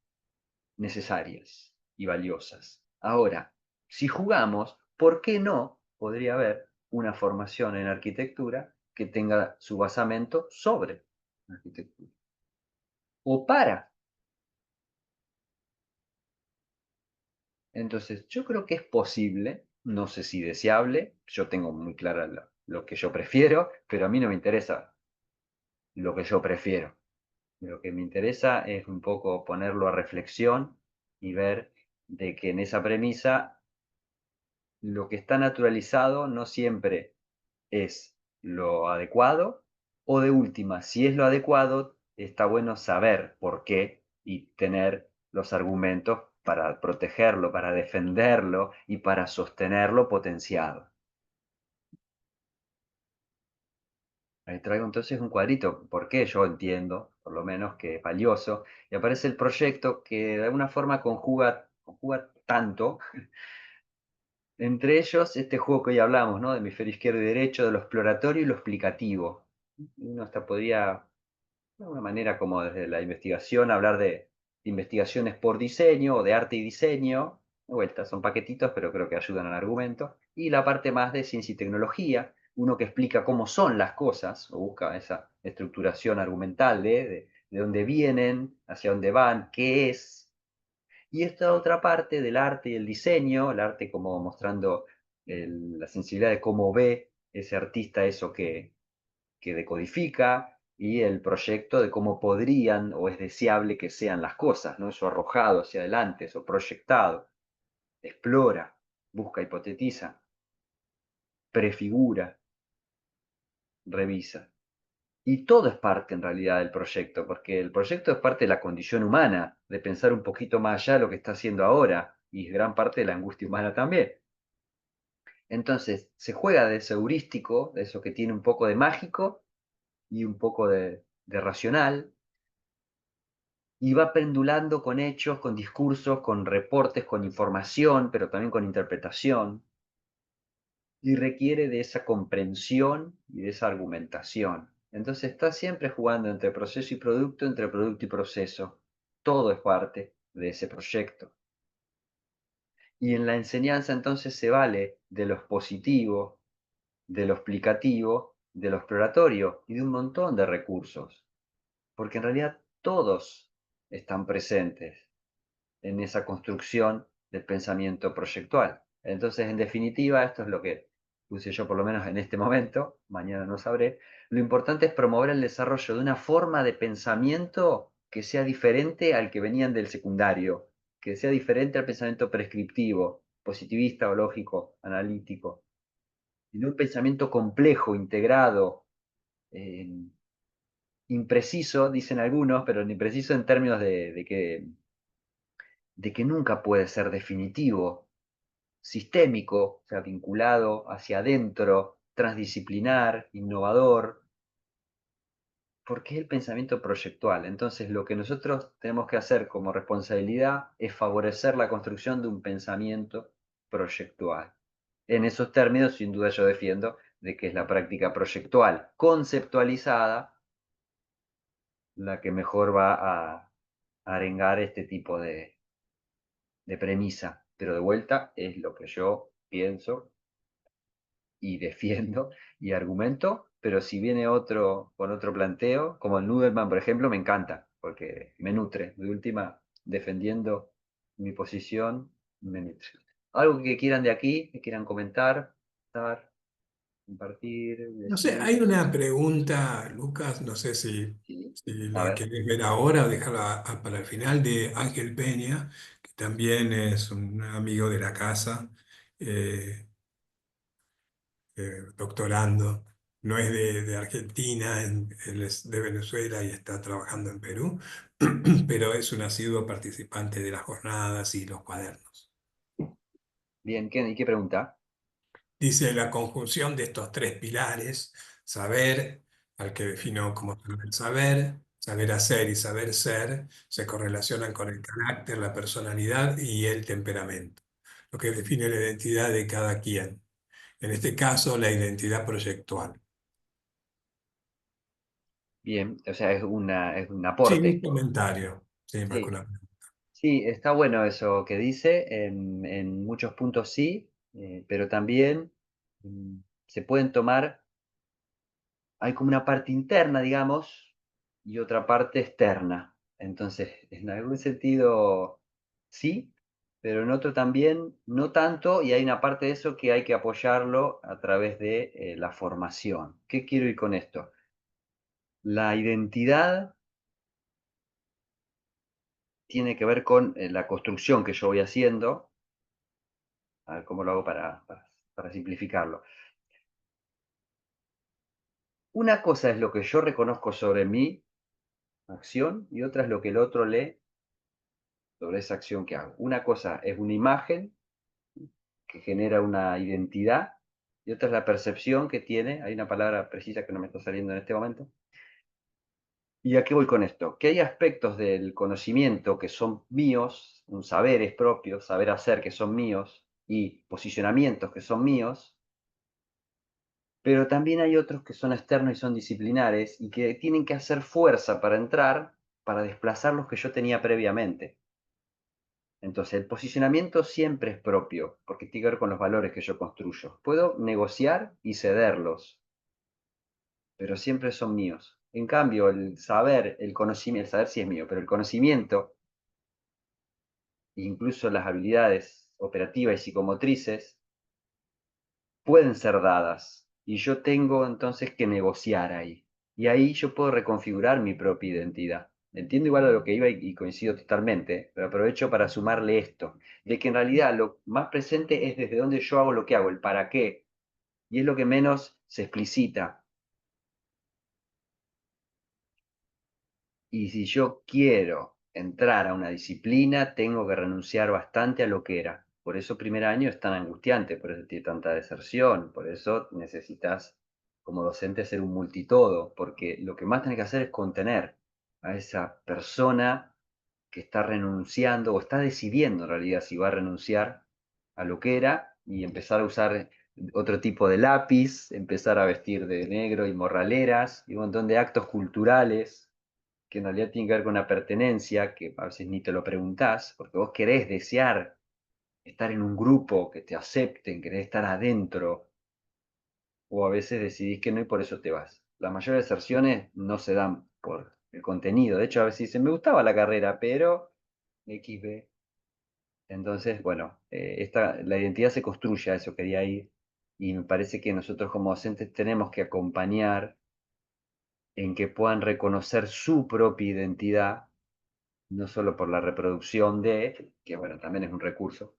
necesarias y valiosas. Ahora, si jugamos, ¿por qué no podría haber una formación en arquitectura que tenga su basamento sobre la arquitectura? O para. Entonces, yo creo que es posible, no sé si deseable, yo tengo muy clara lo que yo prefiero, pero a mí no me interesa lo que yo prefiero. Lo que me interesa es un poco ponerlo a reflexión y ver de que en esa premisa lo que está naturalizado no siempre es lo adecuado, o de última, si es lo adecuado, está bueno saber por qué y tener los argumentos para protegerlo, para defenderlo y para sostenerlo potenciado. Ahí traigo entonces un cuadrito, porque yo entiendo, por lo menos, que es valioso, y aparece el proyecto que de alguna forma conjuga tanto, entre ellos este juego que hoy hablamos, ¿no? De hemisferio izquierdo y derecho, de lo exploratorio y lo explicativo. Uno hasta podría, de alguna manera, como desde la investigación, hablar de investigaciones por diseño o de arte y diseño. De vuelta, son paquetitos, pero creo que ayudan al argumento. Y la parte más de ciencia y tecnología, uno que explica cómo son las cosas, o busca esa estructuración argumental de dónde vienen, hacia dónde van, qué es. Y esta otra parte del arte y el diseño, el arte como mostrando la sensibilidad de cómo ve ese artista eso que decodifica, y el proyecto de cómo podrían o es deseable que sean las cosas, ¿no? Eso arrojado hacia adelante, eso proyectado, explora, busca, hipotetiza, prefigura, revisa. Y todo es parte en realidad del proyecto, porque el proyecto es parte de la condición humana, de pensar un poquito más allá de lo que está haciendo ahora, y es gran parte de la angustia humana también. Entonces, se juega de ese heurístico, de eso que tiene un poco de mágico y un poco de racional, y va pendulando con hechos, con discursos, con reportes, con información, pero también con interpretación, y requiere de esa comprensión y de esa argumentación. Entonces está siempre jugando entre proceso y producto, entre producto y proceso. Todo es parte de ese proyecto. Y en la enseñanza entonces se vale de lo expositivo, de lo explicativo, de lo exploratorio y de un montón de recursos, porque en realidad todos están presentes en esa construcción del pensamiento proyectual. Entonces, en definitiva, esto es lo que puse yo por lo menos en este momento, mañana no sabré, lo importante es promover el desarrollo de una forma de pensamiento que sea diferente al que venían del secundario, que sea diferente al pensamiento prescriptivo, positivista o lógico, analítico, y no un pensamiento complejo, integrado, eh, impreciso, dicen algunos, pero impreciso en términos de que nunca puede ser definitivo, sistémico, o sea, vinculado hacia adentro, transdisciplinar, innovador, porque es el pensamiento proyectual. Entonces, lo que nosotros tenemos que hacer como responsabilidad es favorecer la construcción de un pensamiento proyectual. En esos términos, sin duda yo defiendo de que es la práctica proyectual conceptualizada la que mejor va a arengar este tipo de premisa. Pero de vuelta es lo que yo pienso y defiendo y argumento, pero si viene otro con otro planteo, como el Nudelman, por ejemplo, me encanta, porque me nutre. De última, defendiendo mi posición, me nutre. Algo que quieran de aquí, que quieran comentar, dar, compartir, No sé, decir. hay una pregunta, Lucas, no sé Sí. si A la ver, querés ver ahora o dejarla para el final, de Ángel Peña, que también es un amigo de la casa, eh, doctorando. No es de Argentina, él es de Venezuela y está trabajando en Perú, pero es un asiduo participante de las jornadas y los cuadernos. bien, ¿y qué pregunta? Dice la conjunción de estos tres pilares, saber, al que defino como saber, saber hacer y saber ser, se correlacionan con el carácter, la personalidad y el temperamento, lo que define la identidad de cada quien. En este caso, la identidad proyectual. Bien, o sea, es un Sí, un aporte. comentario. Sí, más que Sí, una- sí, está bueno eso que dice, en muchos puntos sí, pero también se pueden tomar, hay como una parte interna, digamos, y otra parte externa. Entonces, en algún sentido sí, pero en otro también no tanto, y hay una parte de eso que hay que apoyarlo a través de la formación. ¿Qué quiero ir con esto? La identidad tiene que ver con la construcción que yo voy haciendo. A ver cómo lo hago para simplificarlo. Una cosa es lo que yo reconozco sobre mi acción y otra es lo que el otro lee sobre esa acción que hago. Una cosa es una imagen que genera una identidad y otra es la percepción que tiene, hay una palabra precisa que no me está saliendo en este momento. ¿Y a qué voy con esto? Que hay aspectos del conocimiento que son míos, un saberes propios, saber hacer que son míos, y posicionamientos que son míos, pero también hay otros que son externos y son disciplinares y que tienen que hacer fuerza para entrar, para desplazar los que yo tenía previamente. Entonces, el posicionamiento siempre es propio, porque tiene que ver con los valores que yo construyo. Puedo negociar y cederlos, pero siempre son míos. En cambio, el saber, el conocimiento, el saber sí es mío, pero el conocimiento, incluso las habilidades operativas y psicomotrices, pueden ser dadas. Y yo tengo entonces que negociar ahí. Y ahí yo puedo reconfigurar mi propia identidad. Entiendo igual a lo que iba y coincido totalmente, pero aprovecho para sumarle esto, de que en realidad lo más presente es desde dónde yo hago lo que hago, el para qué, y es lo que menos se explicita. Y si yo quiero entrar a una disciplina, tengo que renunciar bastante a lo que era. Por eso primer año es tan angustiante, por eso tiene tanta deserción, por eso necesitas como docente ser un multitodo, porque lo que más tenés que hacer es contener a esa persona que está renunciando o está decidiendo en realidad si va a renunciar a lo que era y empezar a usar otro tipo de lápiz, empezar a vestir de negro y morraleras y un montón de actos culturales que en realidad tiene que ver con una pertenencia, que a veces ni te lo preguntás, porque vos querés desear estar en un grupo, que te acepten, querés estar adentro, o a veces decidís que no y por eso te vas. Las mayores deserciones no se dan por el contenido, de hecho a veces dicen, me gustaba la carrera, pero XB. Entonces, bueno, la identidad se construye, a eso quería ir, y me parece que nosotros como docentes tenemos que acompañar en que puedan reconocer su propia identidad no solo por la reproducción de, que bueno, también es un recurso.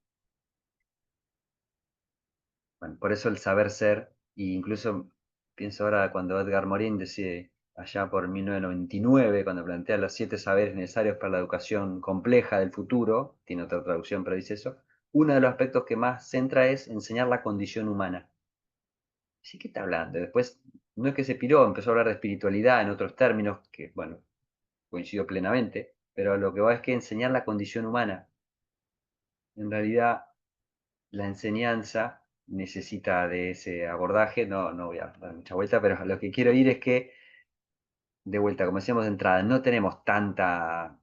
Bueno, por eso el saber ser, e incluso pienso ahora cuando Edgar Morin decía, allá por 1999, cuando plantea los 7 saberes necesarios para la educación compleja del futuro, tiene otra traducción, pero dice eso, uno de los aspectos que más centra es enseñar la condición humana. Sí, ¿qué está hablando? Después, no es que se piró, empezó a hablar de espiritualidad en otros términos, que bueno, coincido plenamente, pero lo que va es que enseñar la condición humana. En realidad, la enseñanza necesita de ese abordaje, no voy a dar mucha vuelta, pero lo que quiero ir es que, de vuelta, como decíamos de entrada, no tenemos tanta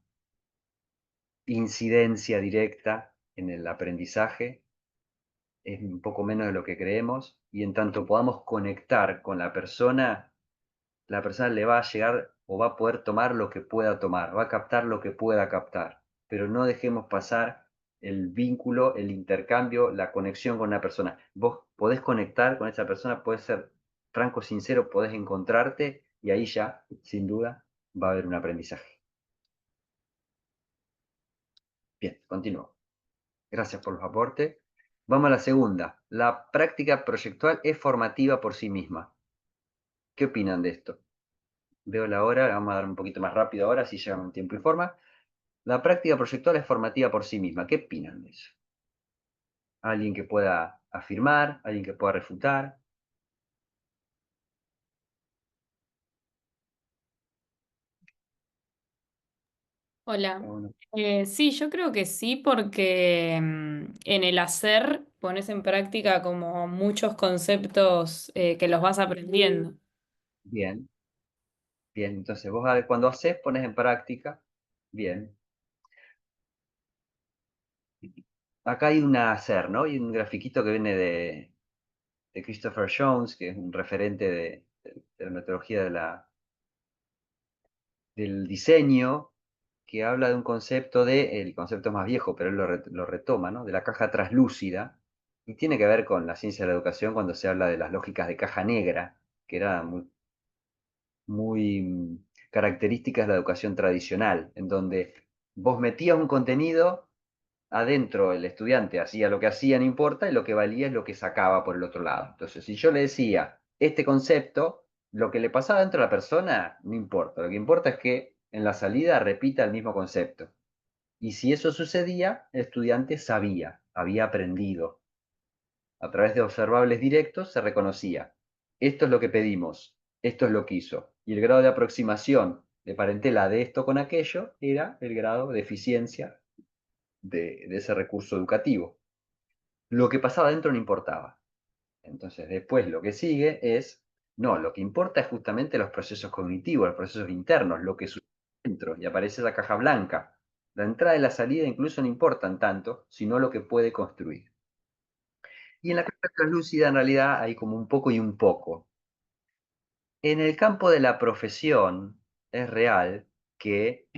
incidencia directa en el aprendizaje, es un poco menos de lo que creemos, y en tanto podamos conectar con la persona le va a llegar o va a poder tomar lo que pueda tomar, va a captar lo que pueda captar, pero no dejemos pasar el vínculo, el intercambio, la conexión con una persona. Vos podés conectar con esa persona, podés ser franco, sincero, podés encontrarte y ahí ya, sin duda, va a haber un aprendizaje. Bien, continúo. Gracias por los aportes. Vamos a la segunda. La práctica proyectual es formativa por sí misma. ¿Qué opinan de esto? Veo la hora, vamos a dar un poquito más rápido ahora, si llegan en tiempo y forma. La práctica proyectual es formativa por sí misma. ¿Qué opinan de eso? ¿Alguien que pueda afirmar? ¿Alguien que pueda refutar? Hola. Cada uno. Sí, yo creo que sí, porque en el hacer pones en práctica como muchos conceptos que los vas aprendiendo. Bien, bien. Entonces vos cuando haces, pones en práctica. Bien. Acá hay un hacer, ¿no? Hay un grafiquito que viene de Christopher Jones, que es un referente de la metodología del diseño, que habla de un concepto el concepto más viejo, pero él lo retoma, ¿no? De la caja translúcida, y tiene que ver con la ciencia de la educación cuando se habla de las lógicas de caja negra, que eran muy características de la educación tradicional, en donde vos metías un contenido, adentro el estudiante hacía lo que hacía, no importa, y lo que valía es lo que sacaba por el otro lado. Entonces, si yo le decía este concepto, lo que le pasaba dentro de la persona, no importa. Lo que importa es que en la salida repita el mismo concepto. Y si eso sucedía, el estudiante sabía, había aprendido. A través de observables directos se reconocía, esto es lo que pedimos, esto es lo que hizo. Y el grado de aproximación de parentela de esto con aquello era el grado de eficiencia de ese recurso educativo. Lo que pasaba dentro no importaba. Entonces, después lo que sigue es, no, lo que importa es justamente los procesos cognitivos, los procesos internos, lo que sucede dentro, y aparece la caja blanca. La entrada y la salida incluso no importan tanto, sino lo que puede construir. Y en la caja translúcida en realidad hay como un poco y un poco. En el campo de la profesión es real que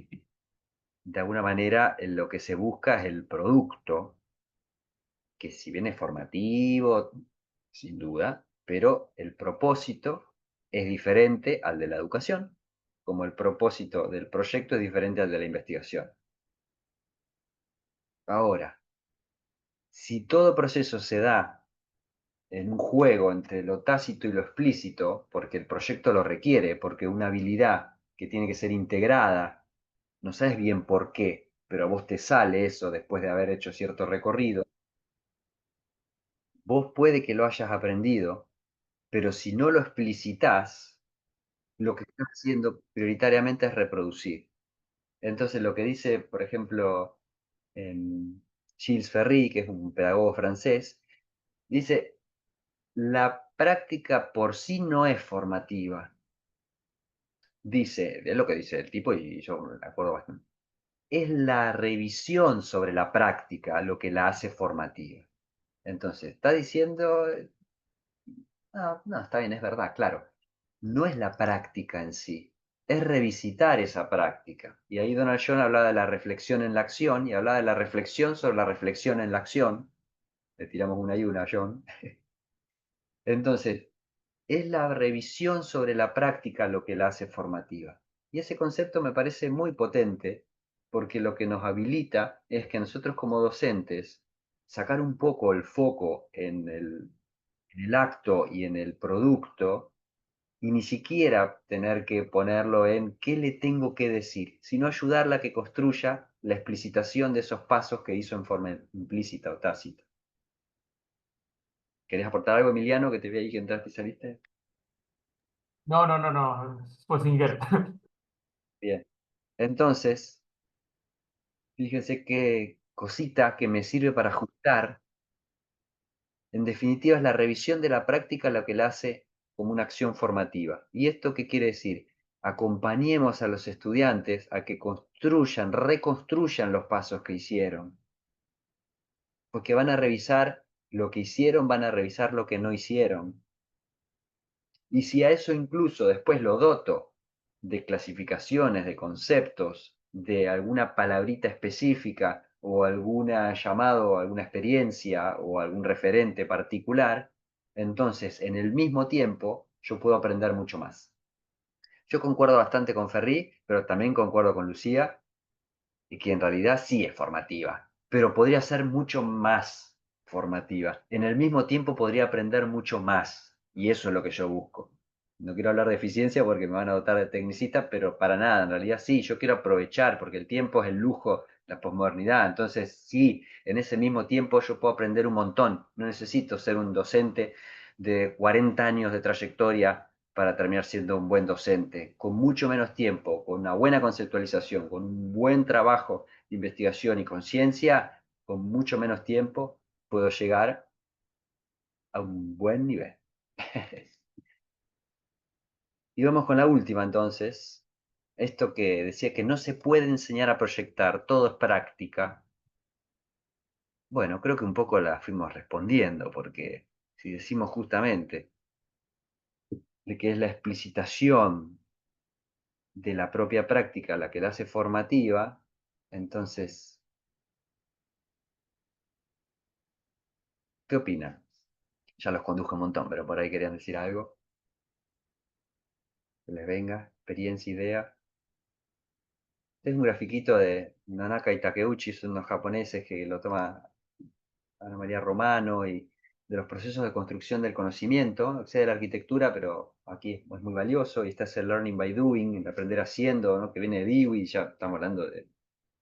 de alguna manera lo que se busca es el producto, que si bien es formativo, sin duda, pero el propósito es diferente al de la educación, como el propósito del proyecto es diferente al de la investigación. Ahora, si todo proceso se da en un juego entre lo tácito y lo explícito, porque el proyecto lo requiere, porque una habilidad que tiene que ser integrada, no sabes bien por qué, pero a vos te sale eso después de haber hecho cierto recorrido, vos puede que lo hayas aprendido, pero si no lo explicitas, lo que estás haciendo prioritariamente es reproducir. Entonces, lo que dice, por ejemplo, Gilles Ferry, que es un pedagogo francés, dice, la práctica por sí no es formativa. Dice, es lo que dice el tipo y yo me acuerdo bastante. Es la revisión sobre la práctica lo que la hace formativa. Entonces, está diciendo, no, no, está bien, es verdad, claro. No es la práctica en sí, es revisitar esa práctica. Y ahí Donald John hablaba de la reflexión en la acción y hablaba de la reflexión sobre la reflexión en la acción. Le tiramos una y una a John. Entonces, es la revisión sobre la práctica lo que la hace formativa. Y ese concepto me parece muy potente porque lo que nos habilita es que nosotros como docentes sacar un poco el foco en el acto y en el producto y ni siquiera tener que ponerlo en qué le tengo que decir, sino ayudarla a que construya la explicitación de esos pasos que hizo en forma implícita o tácita. ¿Querés aportar algo, Emiliano, que te vi ahí que entraste y saliste? No, no, no, no, fue sin querer. Bien. Entonces, fíjense qué cosita que me sirve para ajustar. En definitiva, es la revisión de la práctica lo que la hace como una acción formativa. ¿Y esto qué quiere decir? Acompañemos a los estudiantes a que construyan, reconstruyan los pasos que hicieron. Porque van a revisar lo que hicieron, van a revisar lo que no hicieron. Y si a eso incluso después lo doto de clasificaciones, de conceptos, de alguna palabrita específica o alguna llamado, alguna experiencia o algún referente particular, entonces en el mismo tiempo yo puedo aprender mucho más. Yo concuerdo bastante con Ferri, pero también concuerdo con Lucía, y que en realidad sí es formativa, pero podría ser mucho más formativa. En el mismo tiempo podría aprender mucho más, y eso es lo que yo busco. No quiero hablar de eficiencia porque me van a dotar de tecnicista, pero para nada, en realidad sí, yo quiero aprovechar porque el tiempo es el lujo, la posmodernidad, entonces sí, en ese mismo tiempo yo puedo aprender un montón, no necesito ser un docente de 40 años de trayectoria para terminar siendo un buen docente, con mucho menos tiempo, con una buena conceptualización, con un buen trabajo de investigación y conciencia, con mucho menos tiempo puedo llegar a un buen nivel. Y vamos con la última entonces. Esto que decía que no se puede enseñar a proyectar, todo es práctica. Bueno, creo que un poco la fuimos respondiendo, porque si decimos justamente de que es la explicitación de la propia práctica la que la hace formativa, entonces, ¿qué opinan? Ya los conduje un montón, pero por ahí querían decir algo. Que les venga, experiencia, idea. Este es un grafiquito de Nanaka y Takeuchi, son unos japoneses que lo toma Ana María Romano y de los procesos de construcción del conocimiento, sea de la arquitectura, pero aquí es muy valioso, y está ese learning by doing, el aprender haciendo, ¿no? Que viene de Dewey, ya estamos hablando de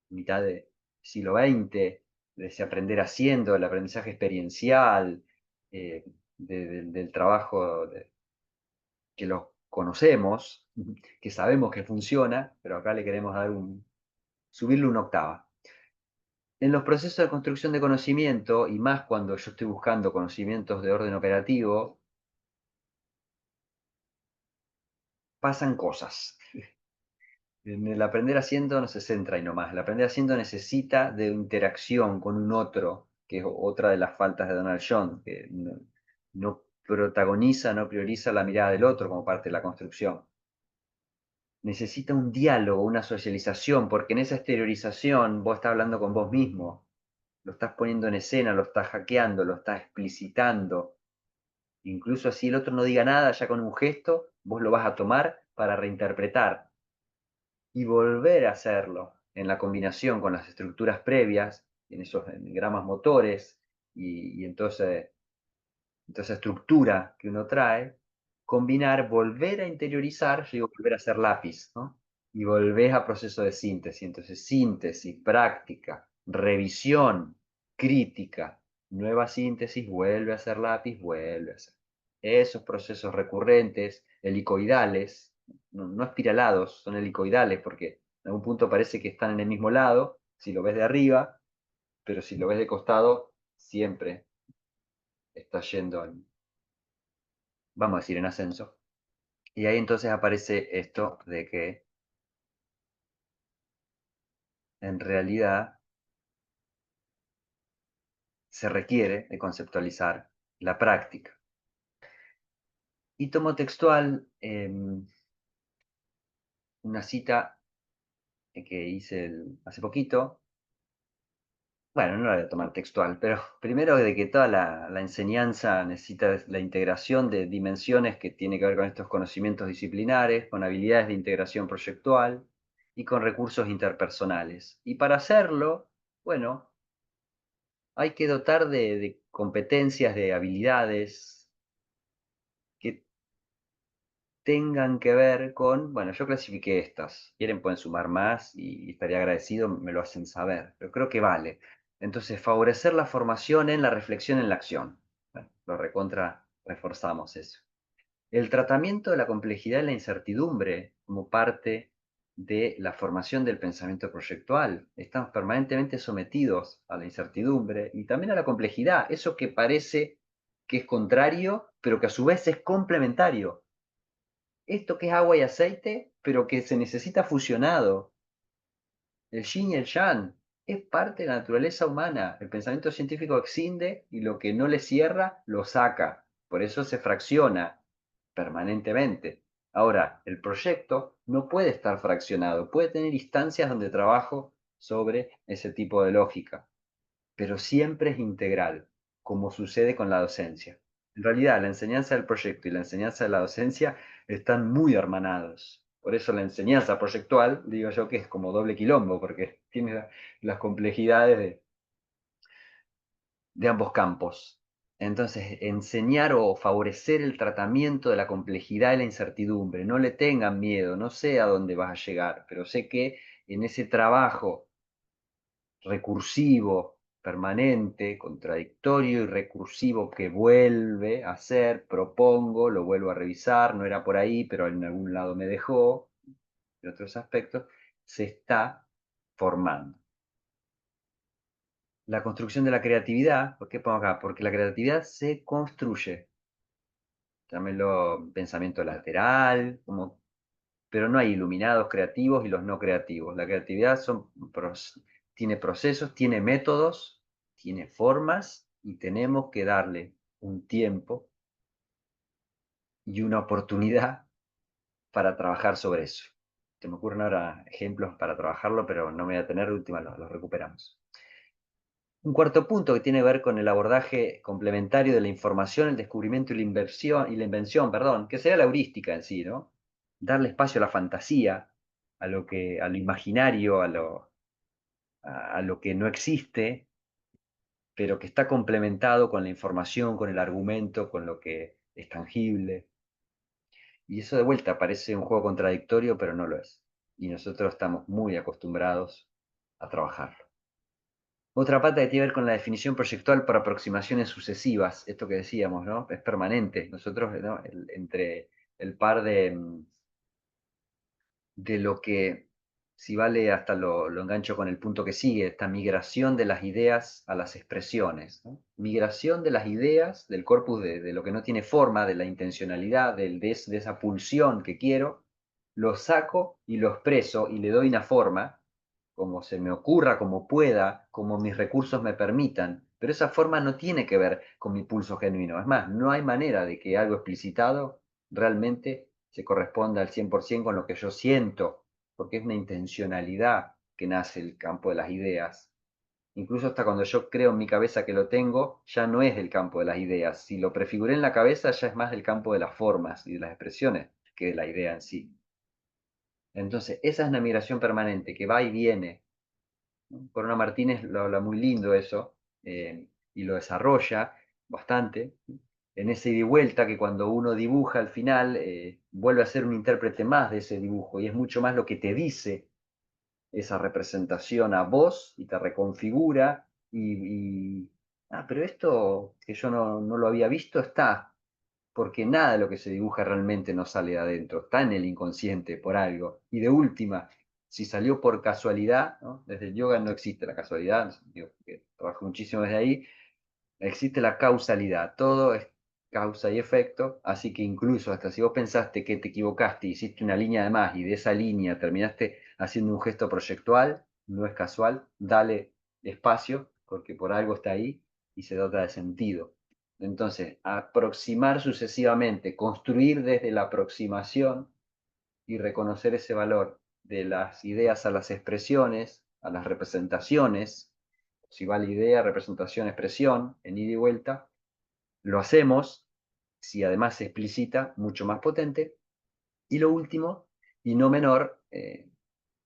mitad del siglo XX, de ese aprender haciendo, el aprendizaje experiencial, del trabajo que lo conocemos, que sabemos que funciona, pero acá le queremos dar subirle una octava. En los procesos de construcción de conocimiento, y más cuando yo estoy buscando conocimientos de orden operativo, pasan cosas. En el aprender haciendo no se centra ahí nomás. El aprender haciendo necesita de interacción con un otro, que es otra de las faltas de Donald John, que no protagoniza, no prioriza la mirada del otro como parte de la construcción. Necesita un diálogo, una socialización, porque en esa exteriorización vos estás hablando con vos mismo, lo estás poniendo en escena, lo estás hackeando, lo estás explicitando. Incluso así el otro no diga nada, ya con un gesto, vos lo vas a tomar para reinterpretar y volver a hacerlo en la combinación con las estructuras previas, en esos engramas motores y entonces toda esa estructura que uno trae, combinar, volver a interiorizar, yo digo volver a hacer lápiz, ¿no? Y volvés a proceso de síntesis. Entonces, síntesis, práctica, revisión, crítica, nueva síntesis, vuelve a hacer lápiz, vuelve a hacer. Esos procesos recurrentes, helicoidales, no espiralados, son helicoidales, porque en algún punto parece que están en el mismo lado, si lo ves de arriba, pero si lo ves de costado, siempre está yendo vamos a decir, en ascenso. Y ahí entonces aparece esto de que en realidad se requiere de conceptualizar la práctica. Y tomo textual una cita que hice hace poquito. Bueno, no la voy a tomar textual, pero primero de que toda la enseñanza necesita la integración de dimensiones que tiene que ver con estos conocimientos disciplinares, con habilidades de integración proyectual y con recursos interpersonales. Y para hacerlo, bueno, hay que dotar de competencias, de habilidades que tengan que ver con, bueno, yo clasifiqué estas. Quieren, pueden sumar más y estaría agradecido, me lo hacen saber, pero creo que vale. Entonces, favorecer la formación en la reflexión en la acción. Bueno, lo recontra reforzamos eso. El tratamiento de la complejidad y la incertidumbre como parte de la formación del pensamiento proyectual. Estamos permanentemente sometidos a la incertidumbre y también a la complejidad, eso que parece que es contrario, pero que a su vez es complementario. Esto que es agua y aceite, pero que se necesita fusionado. El yin y el yang es parte de la naturaleza humana. El pensamiento científico extiende y lo que no le cierra, lo saca. Por eso se fracciona permanentemente. Ahora, el proyecto no puede estar fraccionado, puede tener instancias donde trabajo sobre ese tipo de lógica, pero siempre es integral, como sucede con la docencia. En realidad, la enseñanza del proyecto y la enseñanza de la docencia están muy hermanados. Por eso la enseñanza proyectual, digo yo que es como doble quilombo, porque tiene las complejidades de ambos campos. Entonces, enseñar o favorecer el tratamiento de la complejidad y la incertidumbre. No le tengan miedo, no sé a dónde vas a llegar, pero sé que en ese trabajo recursivo, permanente, contradictorio y recursivo que vuelve a hacer, propongo, lo vuelvo a revisar, no era por ahí, pero en algún lado me dejó, en otros aspectos, se está formando. La construcción de la creatividad, ¿por qué pongo acá? Porque la creatividad se construye. Llámenlo pensamiento lateral, pero no hay iluminados creativos y los no creativos. La creatividad tiene procesos, tiene métodos, tiene formas y tenemos que darle un tiempo y una oportunidad para trabajar sobre eso. Se me ocurren ahora ejemplos para trabajarlo, pero no me voy a tener, de última los recuperamos. Un cuarto punto que tiene que ver con el abordaje complementario de la información, el descubrimiento y la invención, perdón, que sería la heurística en sí, ¿no? Darle espacio a la fantasía, a lo imaginario, a lo que no existe, pero que está complementado con la información, con el argumento, con lo que es tangible. Y eso de vuelta parece un juego contradictorio, pero no lo es. Y nosotros estamos muy acostumbrados a trabajarlo. Otra pata que tiene que ver con la definición proyectual por aproximaciones sucesivas, esto que decíamos, ¿no? Es permanente. Nosotros, ¿no? Entre el par de lo que, si vale, hasta lo engancho con el punto que sigue, esta migración de las ideas a las expresiones, ¿no? Migración de las ideas, del corpus de lo que no tiene forma, de la intencionalidad, de esa pulsión que quiero, lo saco y lo expreso y le doy una forma, como se me ocurra, como pueda, como mis recursos me permitan, pero esa forma no tiene que ver con mi pulso genuino. Es más, no hay manera de que algo explicitado realmente se corresponda al 100% con lo que yo siento, porque es una intencionalidad que nace el campo de las ideas. Incluso hasta cuando yo creo en mi cabeza que lo tengo, ya no es del campo de las ideas. Si lo prefiguré en la cabeza, ya es más del campo de las formas y de las expresiones que de la idea en sí. Entonces, esa es una migración permanente que va y viene, ¿no? Corona Martínez lo habla muy lindo eso, y lo desarrolla bastante, en ese ida y vuelta que cuando uno dibuja al final, vuelve a ser un intérprete más de ese dibujo, y es mucho más lo que te dice esa representación a vos, y te reconfigura, pero esto que yo no lo había visto está, porque nada de lo que se dibuja realmente no sale de adentro, está en el inconsciente por algo. Y de última, si salió por casualidad, ¿no? Desde el yoga no existe la casualidad, digo, que trabajo muchísimo desde ahí, existe la causalidad, todo es causa y efecto, así que incluso hasta si vos pensaste que te equivocaste, hiciste una línea de más y de esa línea terminaste haciendo un gesto proyectual, no es casual, dale espacio, porque por algo está ahí y se dota de sentido. Entonces, aproximar sucesivamente, construir desde la aproximación y reconocer ese valor de las ideas a las expresiones, a las representaciones, si va la idea, representación, expresión, en ida y vuelta, lo hacemos, si además se explicita, mucho más potente. Y lo último, y no menor,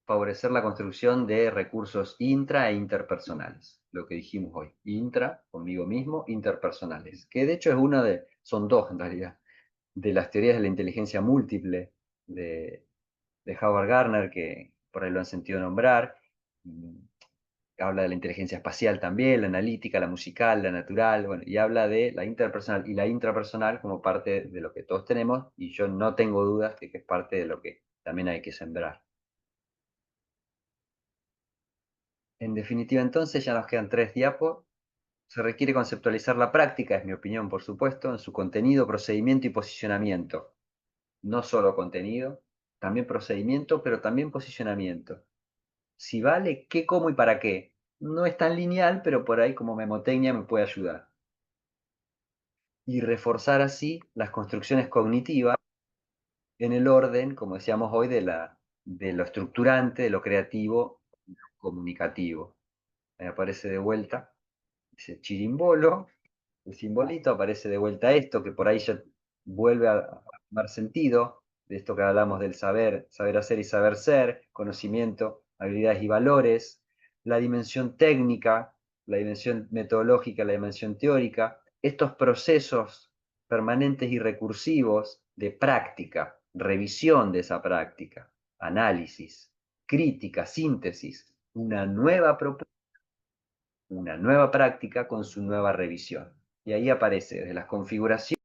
favorecer la construcción de recursos intra e interpersonales, lo que dijimos hoy, intra, conmigo mismo, interpersonales, que de hecho es son dos en realidad, de las teorías de la inteligencia múltiple de, de Howard Gardner, que por ahí lo han sentido nombrar, habla de la inteligencia espacial también, la analítica, la musical, la natural, bueno, y habla de la interpersonal y la intrapersonal como parte de lo que todos tenemos, y yo no tengo dudas de que es parte de lo que también hay que sembrar. En definitiva, entonces, ya nos quedan 3 diapos. Se requiere conceptualizar la práctica, es mi opinión, por supuesto, en su contenido, procedimiento y posicionamiento. No solo contenido, también procedimiento, pero también posicionamiento. Si vale, qué, cómo y para qué. No es tan lineal, pero por ahí como memotecnia me puede ayudar. Y reforzar así las construcciones cognitivas en el orden, como decíamos hoy, de lo estructurante, de lo creativo, comunicativo. Me aparece de vuelta ese chirimbolo, el simbolito, aparece de vuelta esto, que por ahí ya vuelve a tomar sentido, de esto que hablamos del saber, saber hacer y saber ser, conocimiento, habilidades y valores, la dimensión técnica, la dimensión metodológica, la dimensión teórica, estos procesos permanentes y recursivos de práctica, revisión de esa práctica, análisis, crítica, síntesis, una nueva práctica con su nueva revisión. Y ahí aparece desde las configuraciones.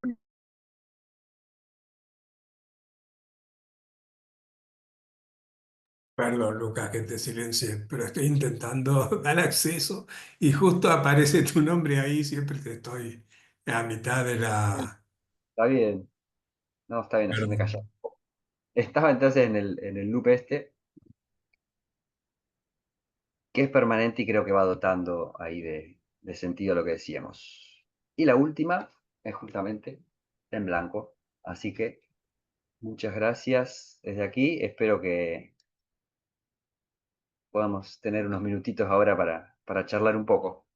Perdón, Lucas, que te silencié, pero estoy intentando dar acceso y justo aparece tu nombre ahí, siempre te estoy a mitad de la... Está bien, no, está bien, así me Perdón. callo. Estaba entonces en el loop este, que es permanente y creo que va dotando ahí de sentido lo que decíamos. Y la última es justamente en blanco. Así que muchas gracias desde aquí. Espero que podamos tener unos minutitos ahora para charlar un poco.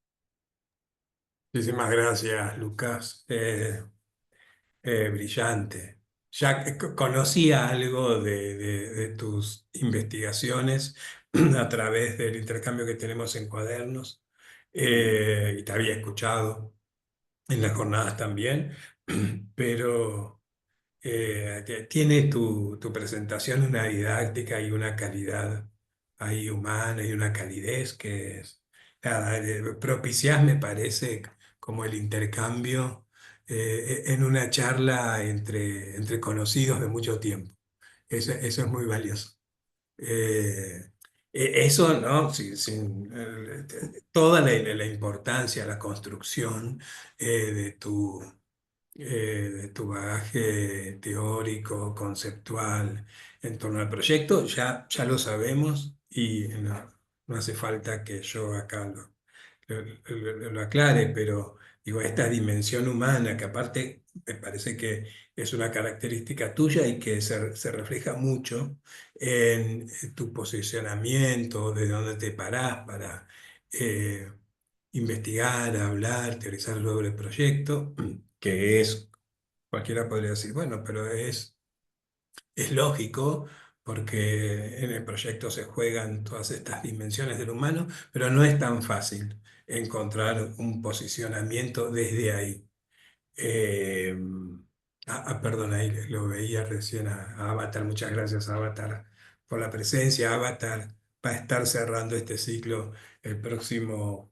Muchísimas gracias, Lucas. Brillante. Ya conocía algo de tus investigaciones a través del intercambio que tenemos en cuadernos, y te había escuchado en las jornadas también, pero tiene tu presentación una didáctica y una calidad ahí humana y una calidez nada, propiciás, me parece, como el intercambio en una charla entre conocidos de mucho tiempo. Eso es muy valioso. Eh, Eso, ¿no? Toda la importancia, la construcción de tu bagaje teórico, conceptual en torno al proyecto, ya lo sabemos y no hace falta que yo acá lo aclare, pero digo, esta dimensión humana que aparte me parece que es una característica tuya y que se refleja mucho en tu posicionamiento, de dónde te parás para eh, investigar, hablar, teorizar sobre el proyecto, que es, cualquiera podría decir, bueno, pero es lógico porque en el proyecto se juegan todas estas dimensiones del humano, pero no es tan fácil encontrar un posicionamiento desde ahí. Eh, Perdón, ahí lo veía recién a Avatar. Muchas gracias, Avatar, por la presencia. Avatar va a estar cerrando este ciclo el próximo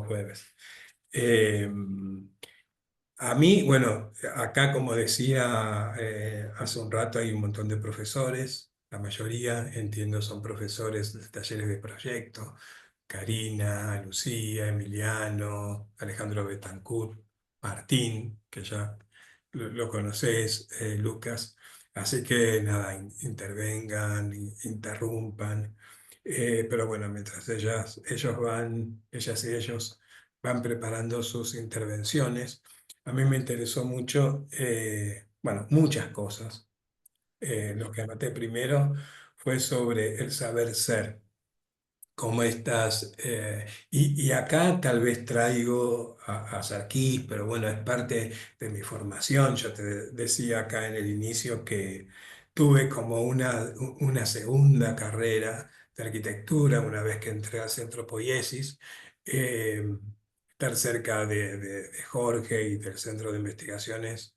jueves. Eh, a mí, bueno, acá como decía hace un rato, hay un montón de profesores, la mayoría, entiendo, son profesores de talleres de proyecto, Karina, Lucía, Emiliano, Alejandro Betancourt, Martín, que ya lo conocés, Lucas. Así que nada, intervengan, interrumpan. Pero bueno, mientras ellas y ellos van preparando sus intervenciones. A mí me interesó mucho, bueno, muchas cosas. Lo que anoté primero fue sobre el saber ser, cómo estás. Y acá tal vez traigo a Sarkis, pero bueno, es parte de mi formación. Yo te decía acá en el inicio que tuve como una segunda carrera de arquitectura una vez que entré al Centro Poiesis. eh, Estar cerca de Jorge y del Centro de Investigaciones